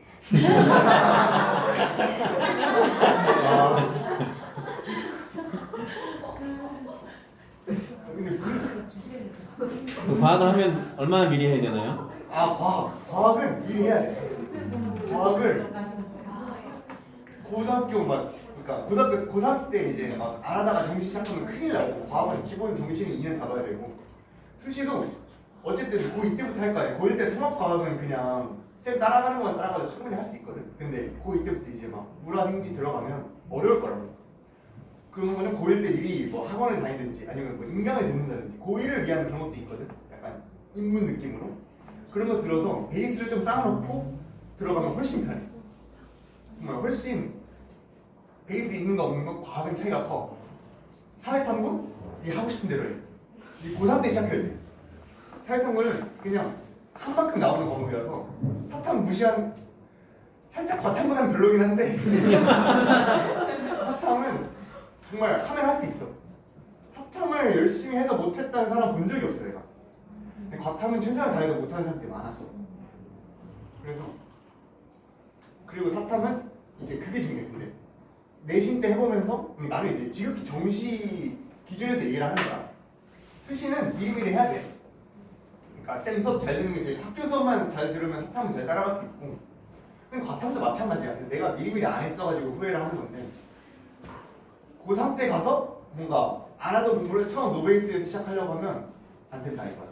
근데 그 과학을 하면 얼마나 미리 해야 되나요? 과학은 미리 해야 돼. 과학을 고등학교 그러니까 고등학교 고3 때 이제 막 안 하다가 정시 시작하면 큰일 나고 과학은 기본 정시는 2년 잡아야 되고 수시도 어쨌든 고2 때부터 할 거 아니야. 고1 때 통합과학은 그냥 쌤 따라가는 건 따라가도 충분히 할 수 있거든. 근데 고2 때부터 이제 막 물화생지 들어가면 어려울 거라고. 그런 거는 고1 때 미리 뭐 학원을 다니든지 아니면 뭐 인강을 듣는다든지 고1을 위한 그런 것도 있거든. 약간 입문 느낌으로 그런 거 들어서 베이스를 좀 쌓아놓고 들어가면 훨씬 편해. 정말 훨씬 베이스 있는 거 없는 거 과학은 차이가 커. 사회탐구? 네 하고 싶은 대로 해. 네 고3 때 시작해야 돼. 사회탐구는 그냥 한 만큼 나오는 과목이라서 사탐 무시한 살짝 과탐보다는 별로긴 한데 사탐은 정말 하면 할 수 있어. 사탐을 열심히 해서 못했다는 사람 본 적이 없어 내가. 과탐은 최선을 다해도 못하는 사람들이 많았어. 그리고 사탐은 이제 그게 중요해. 근데 내신 때 해보면서 나는 이제 지극히 정시 기준에서 얘기를 하는 거야. 수시는 미리미리 해야 돼. 그러니까 쌤 수업 잘 듣는 게 제일 학교 수업만 잘 들으면 사탐은 잘 따라갈 수 있고 그럼 과탐도 마찬가지야. 내가 미리미리 안 했어가지고 후회를 하는 건데 고3 때 가서 뭔가 안 하던 공부를 처음 노베이스에서 시작하려고 하면 안 된다 이거야.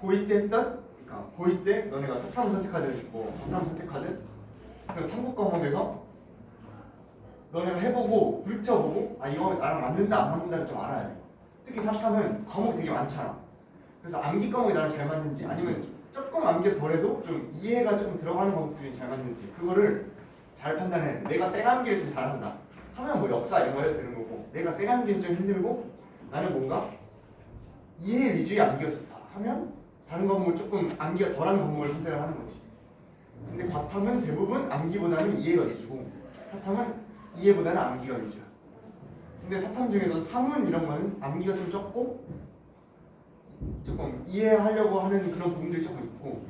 고2 때 했던 그러니까 고2 때 너네가 사탐을 선택하든 뭐 과탐을 선택하든 그럼 탐구 과목에서 너네가 해보고 부딪혀보고 이거 나랑 맞는다 안 맞는다를 좀 알아야 돼. 특히 사탐은 과목이 되게 많잖아. 그래서 암기 과목이 나랑 잘 맞는지 아니면 조금 암기가 덜해도 좀 이해가 좀 들어가는 과목들이 잘 맞는지 그거를 잘 판단해야 돼. 내가 쌩암기를 좀 잘한다 하면 뭐 역사 이런 거 해도 되는 거고, 내가 쌩암기는 좀 힘들고 나는 뭔가 이해 위주의 암기가 좋다 하면 다른 과목을 조금 암기가 덜한 과목을 선택을 하는 거지. 근데 과탐은 대부분 암기보다는 이해가 위주고 사탐은 이해보다는 암기가 위주야. 근데 사탐 중에서 사문 이런 거는 암기가 좀 적고 조금 이해하려고 하는 그런 부분들이 조금 있고,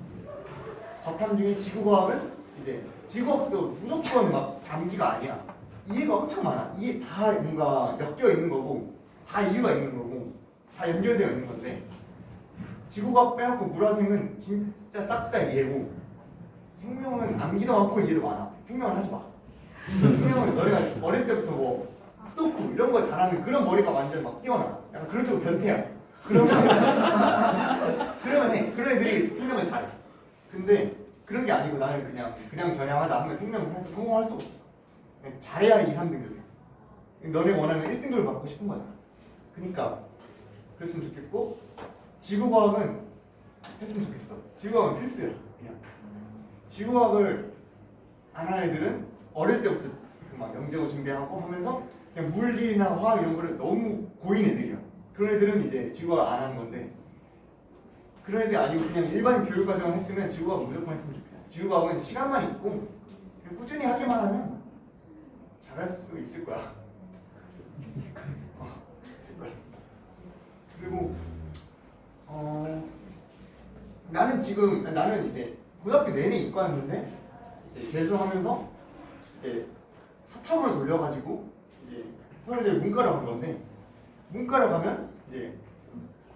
과탐 중에 지구과학은 이제 지구과학도 무조건 막 암기가 아니야. 이해가 엄청 많아. 이해 다 뭔가 엮여 있는 거고 다 이유가 있는 거고 다 연결되어 있는 건데, 지구과학 빼놓고 물화생은 진짜 싹 다 이해고, 생명은 암기도 많고 이해도 많아. 생명은 하지 마. 생명은 너네가 어릴 때부터 뭐 스토쿠 이런 거 잘하는 그런 머리가 완전 막 뛰어나. 약간 그런 쪽으로 변태야. 그러면 해. 그런 애들이 생명을 잘해. 근데 그런 게 아니고 나는 그냥 전향하다 하면 생명을 해서 성공할 수가 없어. 그냥 잘해야 2, 3등급이야. 너네 원하는 1등급을 받고 싶은 거잖아. 그러니까 그랬으면 좋겠고, 지구과학은 했으면 좋겠어. 지구과학은 필수야. 그냥 지구과학을 안 하는 애들은 어릴 때부터 막 영재고 준비하고 하면서 그냥 물리나 화학 이런 거를 너무 고인 애들이야. 그런 애들은 이제 지구과학 안 하는 건데, 그런 애들이 아니고 그냥 일반 교육과정을 했으면 지구과학 무조건 했으면 좋겠어. 지구과학은 시간만 있고 그냥 꾸준히 하기만 하면 잘할 수 있을 거야. 있을 거야. 그리고 나는 이제 고등학교 내내 이과였는데 이제 재수하면서 이제 사탐으로 돌려가지고 이제 서울대 문과를 간 건데, 문과를 가면 이제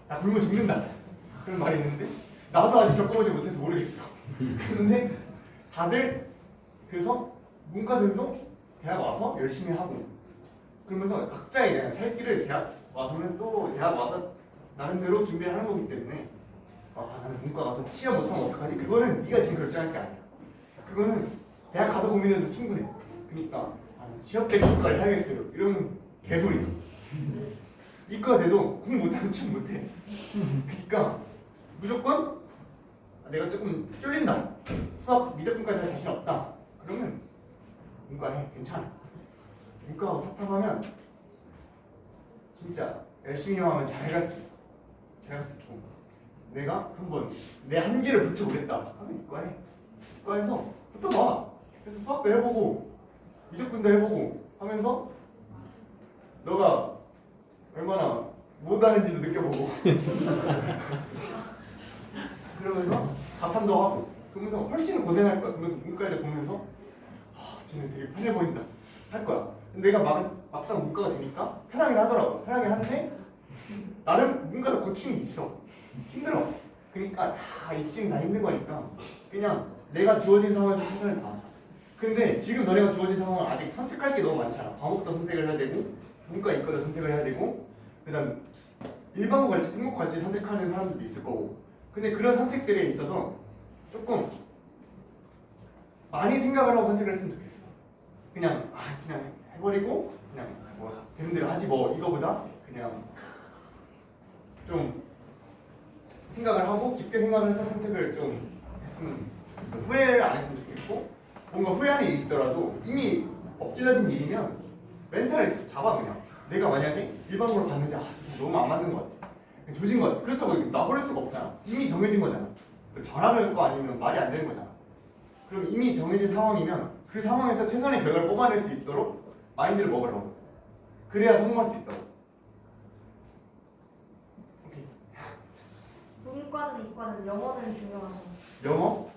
나 굶어 죽는다 그런 말이 있는데 나도 아직 겪어보지 못해서 모르겠어. 근데 다들 그래서 문과들도 대학 와서 열심히 하고 그러면서 각자의 그냥 살 길을 대학 와서는 또 대학 와서 나름대로 준비를 하는 거기 때문에 나는 문과 가서 취업 못하면 어떡하지? 그거는 네가 지금 결정할 게 아니야. 그거는 대학 가서 고민해도 충분해. 그러니까 취업 때 문과를 해야겠어요 이러면 개소리야. 이과 돼도 공부 못하면 취업 못해. 그러니까 무조건 내가 조금 쫄린다, 수학 미적분까지 할 자신 없다, 그러면 문과 해. 괜찮아. 문과하고 사탐하면 진짜 열심히 하면 잘 갈 수 있어. 잘 갈 수 있고, 내가 한번 내 한계를 붙여보겠다 하면 이과해. 이과에서 붙어봐. 그래서 수학도 해보고 미적분도 해보고 하면서 너가 얼마나 못하는지도 느껴보고 그러면서 과탐도 하고 그러면서 훨씬 고생할 거야. 그러면서 문과를 보면서 쟤는 되게 편해 보인다 할 거야. 근데 내가 막상 문과가 되니까 편하긴 하더라고. 편하긴 한데 나름 문과도 고충이 있어. 힘들어. 그러니까 다 입시는 다 힘든 거니까 그냥 내가 주어진 상황에서 최선을 다하자. 근데 지금 너네가 주어진 상황은 아직 선택할 게 너무 많잖아. 과목도 선택을 해야 되고 문과 이과도 선택을 해야 되고 그 다음 일반고 갈지 특목고 갈지 선택하는 사람들도 있을 거고. 근데 그런 선택들에 있어서 조금 많이 생각을 하고 선택을 했으면 좋겠어. 그냥 해버리고 그냥 뭐 되는 대로 하지 뭐 이거보다 그냥 좀 생각을 하고 깊게 생각을 해서 선택을 좀 했으면 좋겠어. 후회를 안 했으면 좋겠고, 뭔가 후회하는 일이 있더라도 이미 엎질러진 일이면 멘탈을 잡아. 그냥 내가 만약에 일반고로 갔는데 너무 안 맞는 것 같아, 조진 것 같아. 그렇다고 놔버릴 수가 없잖아. 이미 정해진 거잖아. 전학을 할 거 아니면 말이 안 되는 거잖아. 그럼 이미 정해진 상황이면 그 상황에서 최선의 결과를 뽑아낼 수 있도록 마인드를 먹으라고. 그래야 성공할 수 있다고. 오케이. 문과든 이과든 영어는 중요하죠. 영어?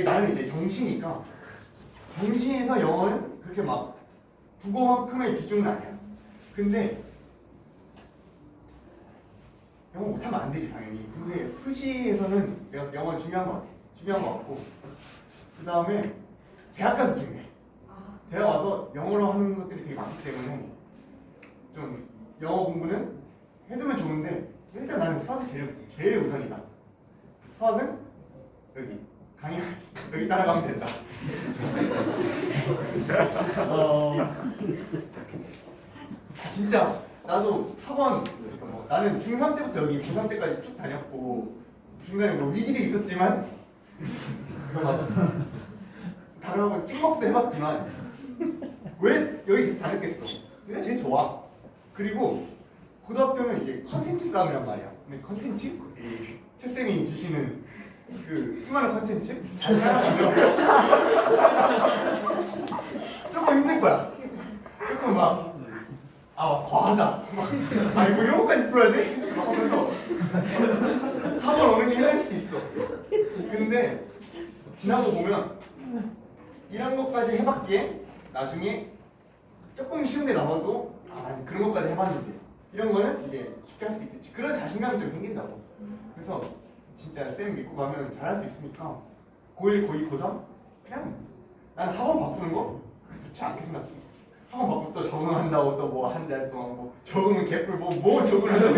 나는 이제 정시니까 정시에서 영어는 그렇게 막 국어만큼의 비중은 아니야. 근데 영어 못하면 안 되지 당연히. 근데 수시에서는 내가 영어 중요한 것 같아. 중요한 것 같고, 그 다음에 대학 가서 중요해. 대학 와서 영어로 하는 것들이 되게 많기 때문에 좀 영어 공부는 해두면 좋은데 일단 나는 수학이 제일 우선이다. 수학은 여기 강의 여기 따라가면 된다. 진짜 나도 학원 그러니까 뭐 나는 중3 때부터 여기 고3 때까지 쭉 다녔고 중간에 뭐 위기도 있었지만 막 다른 학원 찍먹도 해봤지만 왜 여기 다녔겠어? 내가 제일 좋아. 그리고 고등학교는 이게 컨텐츠 싸움이란 말이야. 근데 컨텐츠? 이 채쌤이 주시는 그 수많은 컨텐츠? 잘 따라가면 조금 힘들 거야. 조금 막 과하다. 막 이거 이런 것까지 풀어야 돼? 막 하면서 학원 오는 게 힘들 수도 있어. 근데 지나고 보면 이런 것까지 해봤기에 나중에 조금 쉬운데 나와도 난 그런 것까지 해봤는데 이런 거는 이제 쉽게 할 수 있겠지. 그런 자신감이 좀 생긴다고. 그래서 진짜 쌤 믿고 가면 잘할 수 있으니까 고1, 고2, 고3 그냥 나는 학원 바꾸는 거 좋지 않게 생각해. 학원 바꾸고 또 적응한다고 또 뭐 한 달 동안 뭐 적응은 개뿔 뭐 적응을 한다고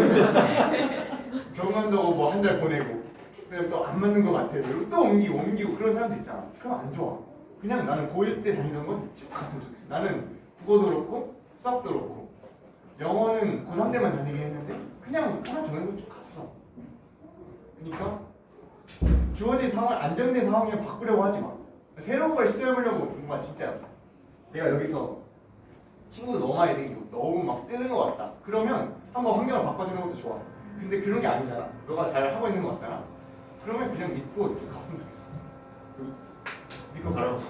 적응한다고 뭐 한 달 보내고 그냥 또 안 맞는 거 같아. 또 옮기고 그런 사람들 있잖아. 그럼 안 좋아. 그냥 나는 고1 때 다니던 건 쭉 갔으면 좋겠어. 나는 국어도 그렇고 수학도 그렇고 영어는 고3 때만 다니긴 했는데 그냥 하나 정해놓고 쭉 갔어. 그러니까 주어진 상황, 안정된 상황이면 바꾸려고 하지 마. 새로운 걸 시도해보려고 뭔가 진짜 내가 여기서 친구도 너무 많이 생기고 너무 막 뜨는 것 같다. 그러면 한번 환경을 바꿔주는 것도 좋아. 근데 그런 게 아니잖아. 너가 잘 하고 있는 것 같잖아. 그러면 그냥 믿고 쭉 갔으면 좋겠어. 믿고 가라고.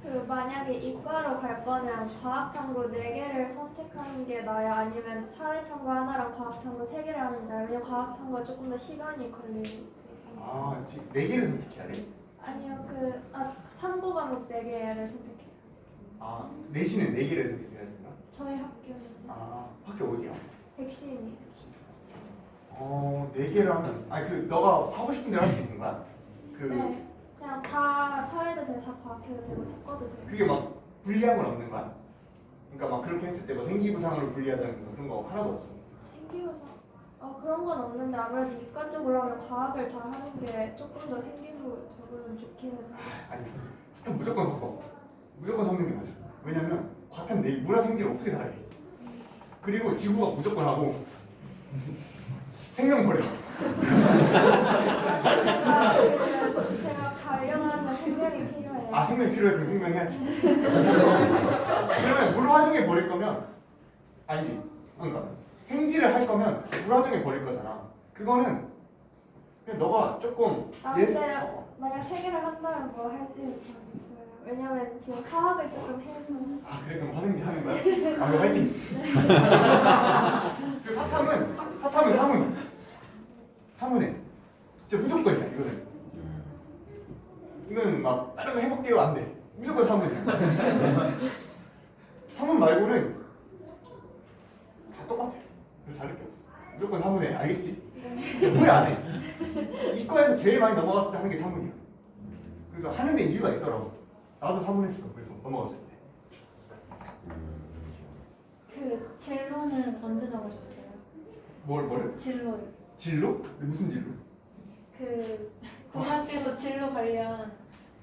그 만약에 이과로 갈 거면 과학탐구 4개를 선택하는 게 나아요? 아니면 사회탐구 하나랑 과학탐구 3개를 하는 게 나아요? 왜냐면 과학탐구가 조금 더 시간이 걸릴 수 있어요. 지금 4개를 선택해야 돼? 아니요, 탐구 과목 4개를 선택해요. 내신은 4개를 선택해야 되나? 저희 학교는 학교 어디야? 백신이에요. 4개를 하면 너가 하고 싶은 대로 할 수 있는 거야? 네, 그냥 다 사회도 되고 다 과학해도 되고 사과도 되고. 그게 막 불리한 건 없는 거야? 그러니까 막 그렇게 했을 때 뭐 생기부상으로 불리하다는 거 그런 거 하나도 없어. 생기부상 그런 건 없는데 아무래도 이과 쪽으로 하면 과학을 다 하는 게 조금 더 생기부적으로는 좋기는 해요. 아니, 또 무조건 섞어. 무조건 섞는 게 맞아. 왜냐면 과탐 내 물화생지를 어떻게 다 해? 그리고 지구과학 무조건 하고 생명 버려. 제가 가려면 생명이 필요해요. 생명 필요해. 그럼 생명 해야지. 그러면 물화중에 버릴 거면 아니지. 그러니까 생지를 할 거면 물화중에 버릴 거잖아. 그거는 그냥 너가 조금 만약 3개를 한다면 뭐 할지 모르겠어요. 왜냐면 지금 화학을 조금 해서. 그래 그럼 화생지 하는 거야? 그럼 화이팅. 그 사탐은 사문에 진짜 무조건이야. 이거는 막 다른 거 해볼게요 안 돼. 무조건 사문이야. 사문 말고는 다 똑같아. 그래서 다를 게 없어. 무조건 사문에 알겠지? 후회 안 해. 이과에서 제일 많이 넘어갔을 때 하는 게 사문이야. 그래서 하는 데 이유가 있더라고. 나도 사문했어. 그래서 넘어갔을 때. 그 진로는 언제 정하셨어요? 뭐를? 진로요. 진로? 근데 무슨 진로? 그 고등학교에서 진로 관련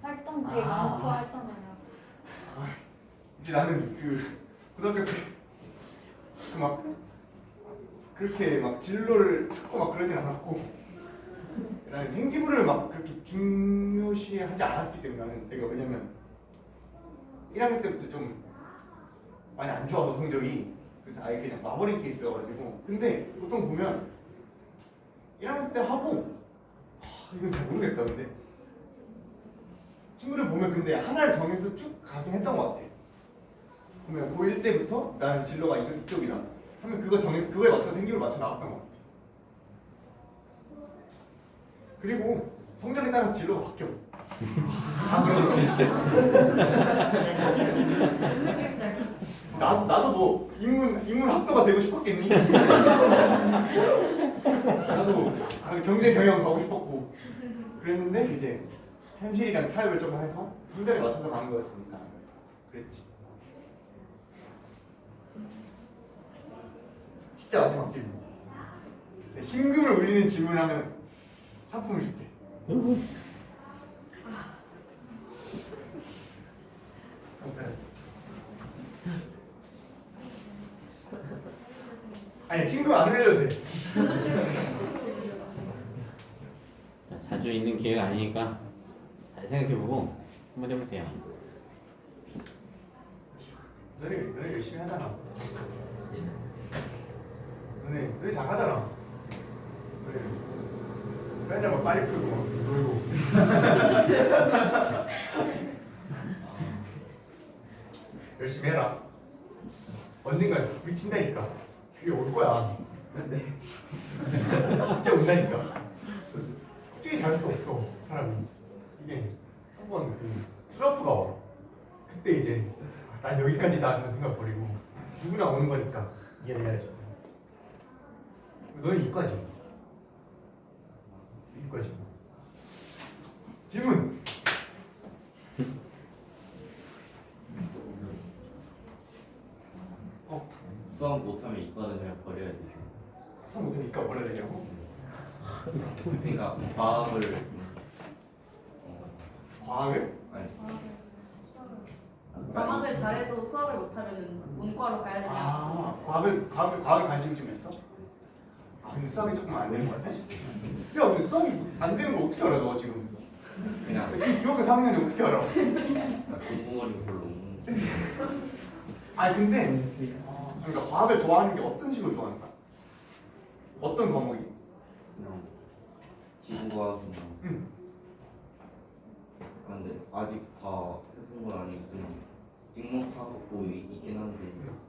활동 되게 많고 하잖아요. 이제 나는 고등학교 때 막 그렇게 막 진로를 찾고 막 그러진 않았고 나는 생기부를 막 그렇게 중요시하지 않았기 때문에 나는 내가 왜냐면 1학년 때부터 좀 많이 안 좋아서 성적이 그래서 아예 그냥 마버린 케이스여가지고 근데 보통 보면 1학년 때 하고 이건 잘 모르겠다 근데 친구들 보면 근데 하나를 정해서 쭉 가긴 했던 것 같아. 그러면 고1 때부터 나는 진로가 이쪽이다 하면 그거 정해서 그거에 맞춰서 생기부를 맞춰 나갔던 것 같아. 그리고 성적에 따라서 진로가 바뀌어. 나도 뭐 인문 학도가 되고 싶었겠니? 나도 경제 경영 가고 싶었고 그랬는데 이제 현실이랑 타협을 조금 해서 성적에 맞춰서 가는 거였으니까 그랬지. 진짜 마지막 질문. 심금을 울리는 질문하면 상품을 줄게. 아니 친구 안 흘려도 돼. 자, 자주 있는 기회가 아니니까 잘 생각해보고 한번 해보세요. 너네 열심히 하잖아. 너네 잘하잖아. 맨날 막 빨리 풀고 막 놀고. 열심히 해라. 언젠가 미친다니까. 그게 올 거야. 진짜 온다니까. 어떻게 잘 수 없어 사람이. 이게 한번 그 트러프가 와. 그때 이제 난 여기까지다 하는 생각 버리고 누구나 오는 거니까 이겨내야지. 너는 이과지. 이과지. 질문. 수학 못하면 이과는 그냥 버려야 돼. 수학 못하면 이과 버려야 되냐고? 그러니까 과학을 과학을? 아니 과학을 잘해도 수학을 못하면 문과로 가야 되냐? 아, 과학에 관심 좀 있어? 아, 근데 수학이 조금 안 되는 것 같아. 야, 근데 수학이 안 되는 걸 어떻게 알아, 너 지금? 그냥 지금 중학교 3학년이 어떻게 알아? 공부머리 별로 없는. 아니, 근데, 그러니까 과학을 좋아하는 게 어떤 식으로 좋아하는가? 어떤 과목이? 그냥 지구과학이나. 응. 근데 아직 다 해본 건 아니고 그냥 찍먹하고 있긴 한데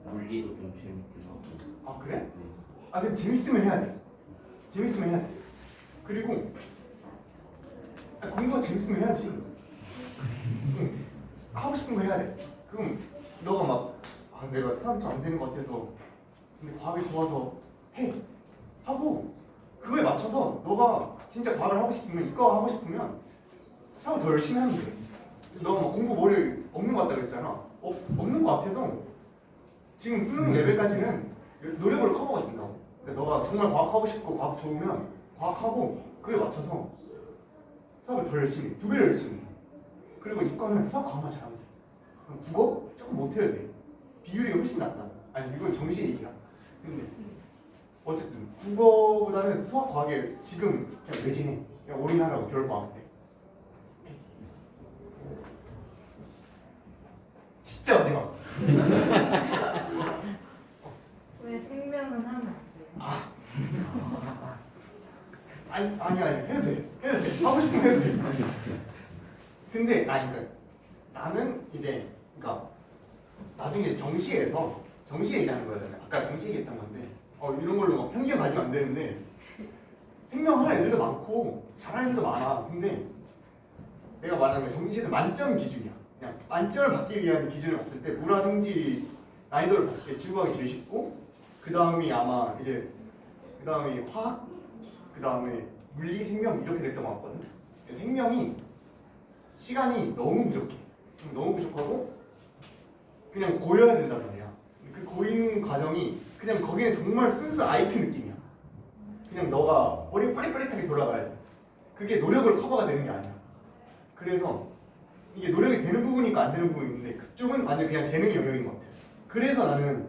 물리도 좀 재밌긴 하고. 아, 그래? 네. 아, 근데 재밌으면 해야 돼. 재밌으면 해야 돼. 그리고, 공부가 재밌으면 해야지. 응. 하고 싶은 거 해야 돼. 그럼 너가 막, 내가 수학이 좀 안 되는 것 같아서 근데 과학이 좋아서 해. 하고 그거에 맞춰서 너가 진짜 과학을 하고 싶으면 이과 하고 싶으면 수학을 더 열심히 하면 돼. 너가 막 공부 머리 없는 것 같다 그랬잖아. 없는 것 같아도 지금 수능 레벨까지는 노력으로 커버가 된다고. 그러니까 너가 정말 과학하고 싶고 과학 좋으면 과학하고 그에 맞춰서 수학을 더 열심히 해. 2배로 열심히 해. 그리고 이과는 수학 과학만 잘하면 돼. 국어 조금 못해야 돼. 비율이 훨씬 낫다. 아니 이건 정시 얘기야. 근데 어쨌든 국어보다는 수학 과학에 지금 그냥 매진해. 그냥 올인하라고 겨울방학 때. 진짜 마지막. 왜 생명은 하면 안 돼요? 아니 해도 돼. 하고 싶으면 해도 돼. 근데 그러니까 나는 이제 그러니까 나중에 정시에 얘기하는 거잖아요. 아까 정시 얘기했던 건데 이런 걸로 막 편견 가지면 안 되는데 생명하는 애들도 많고 잘하는 애들도 많아. 근데 내가 말하는 건 정시에서 만점 기준이야. 그냥 만점을 받기 위한 기준을 봤을 때 물화생지 난이도를 봤을 때 지구과학이 제일 쉽고 그 다음이 아마 이제 그 다음이 화학 그 다음에 물리 생명 이렇게 됐던 것 같거든. 생명이 시간이 너무 부족해. 너무 부족하고 그냥 고여야 된단 말이야. 그 고인 과정이 그냥 거기는 정말 순수 IT 느낌이야. 그냥 너가 머리 빠릿빠릿하게 돌아가야 돼. 그게 노력으로 커버가 되는 게 아니야. 그래서 이게 노력이 되는 부분이 있고 안 되는 부분이 있는데 그쪽은 완전 그냥 재능의 영역인 것 같았어. 그래서 나는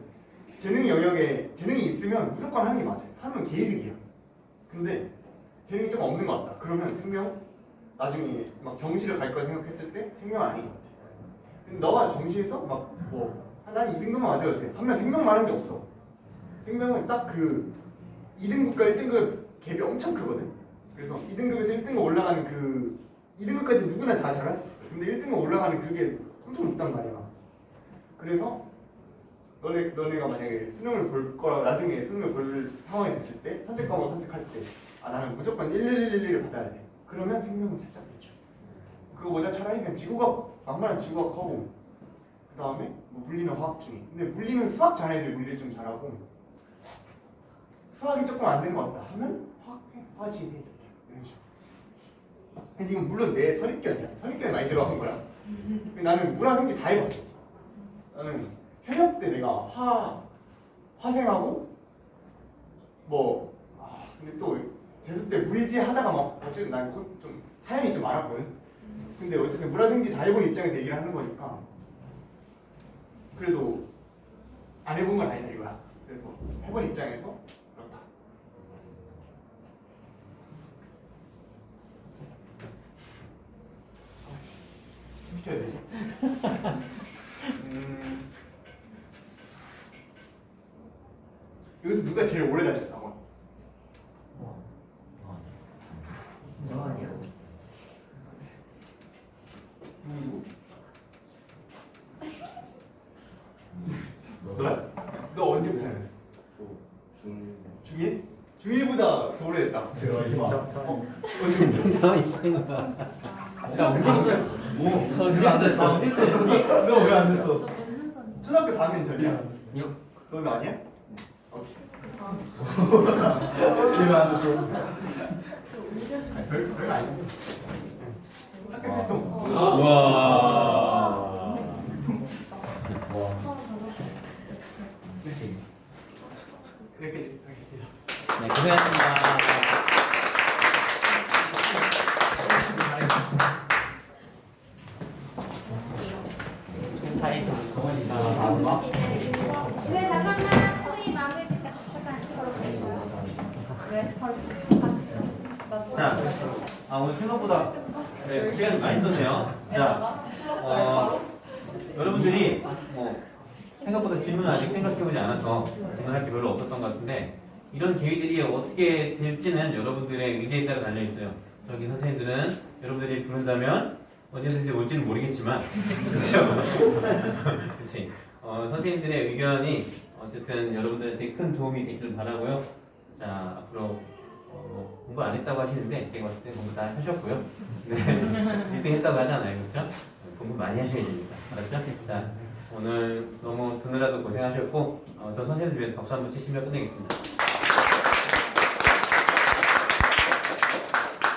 재능의 영역에 재능이 있으면 무조건 하는 게 맞아. 하면 개이득이야. 근데 재능이 좀 없는 것 같다. 그러면 생명 나중에 막 정시를 갈 거라 생각했을 때 생명은 아닌 것 같아. 근데 너가 정시에서 난 2등급만 맞아도 돼. 하면 생명만 하는 게 없어. 생명은 딱 그 2등급과 1등급 갭이 엄청 크거든. 그래서 2등급에서 1등급 올라가는 그 2등급까지 누구나 다 잘할 수 있어. 근데 1등급 올라가는 그게 엄청 높단 말이야. 그래서 너네가 만약에 수능을 볼 거라 나중에 수능을 볼 상황이 됐을 때 선택 과목을 선택할 때 나는 무조건 11111을 받아야 돼. 그러면 생명은 살짝 늦죠. 그거보다 차라리 그냥 지구과학 막말은 지구과학하고 그 다음에 물리는 화학 중에. 근데 물리는 수학 잘하는 애들 물리를 좀 잘하고 수학이 조금 안 되는 것 같다 하면 화학해, 화지해 이런 식으로. 근데 이건 물론 내 선입견이야. 선입견이 많이 들어간 거야. 나는 물화생지 다 해봤어. 나는 현역 때 내가 화생하고 근데 또 재수 때 물지 하다가 막 어쨌든 난 좀 사연이 좀 많았거든. 근데 어쨌든 물화생지 다 해본 입장에서 얘기를 하는 거니까 그래도 안 해본 건 아니다 이거야. 그래서 해본 입장에서 누가 제일 오래 다녔어 학원? 너 아니야? 누구? 너야? 너 언제부터 다녔어? 중1? 중1보다 더 오래됐다. 언제부터? 나와 있으니까. 자, 언제부터? 뭐? 안 됐어. 너 왜 안 됐어? 초등학교 4학년 전이야? 너는 아니야? 오케이. 왜안 됐어? 별거 아니고. 학교 활동. 와. 그렇지. 여기까지 하겠습니다. 네, 고생하셨습니다. 네, 잠깐만. 선생님 마무리 주셔. 잠깐 걸어볼게요. 왜? 자, 오늘 생각보다 네, 시간이 많이 썼네요. 자, 여러분들이 생각보다 질문을 아직 생각해보지 않아서 질문할 게 별로 없었던 것 같은데 이런 계획들이 어떻게 될지는 여러분들의 의지에 따라 달려있어요. 저기 선생님들은 여러분들이 부른다면 언제든지 올지는 모르겠지만 그렇죠? 그렇지. 선생님들의 의견이 어쨌든 여러분들한테 큰 도움이 되기를 바라고요. 자, 앞으로 공부 안 했다고 하시는데 제가 봤을 때 공부 다 하셨고요. 네, 1등 했다고 하잖아요. 그렇죠? 공부 많이 하셔야 됩니다. 알았죠? 자, 오늘 너무 드느라도 고생하셨고 저 선생님들 위해서 박수 한번 치시면 끝내겠습니다.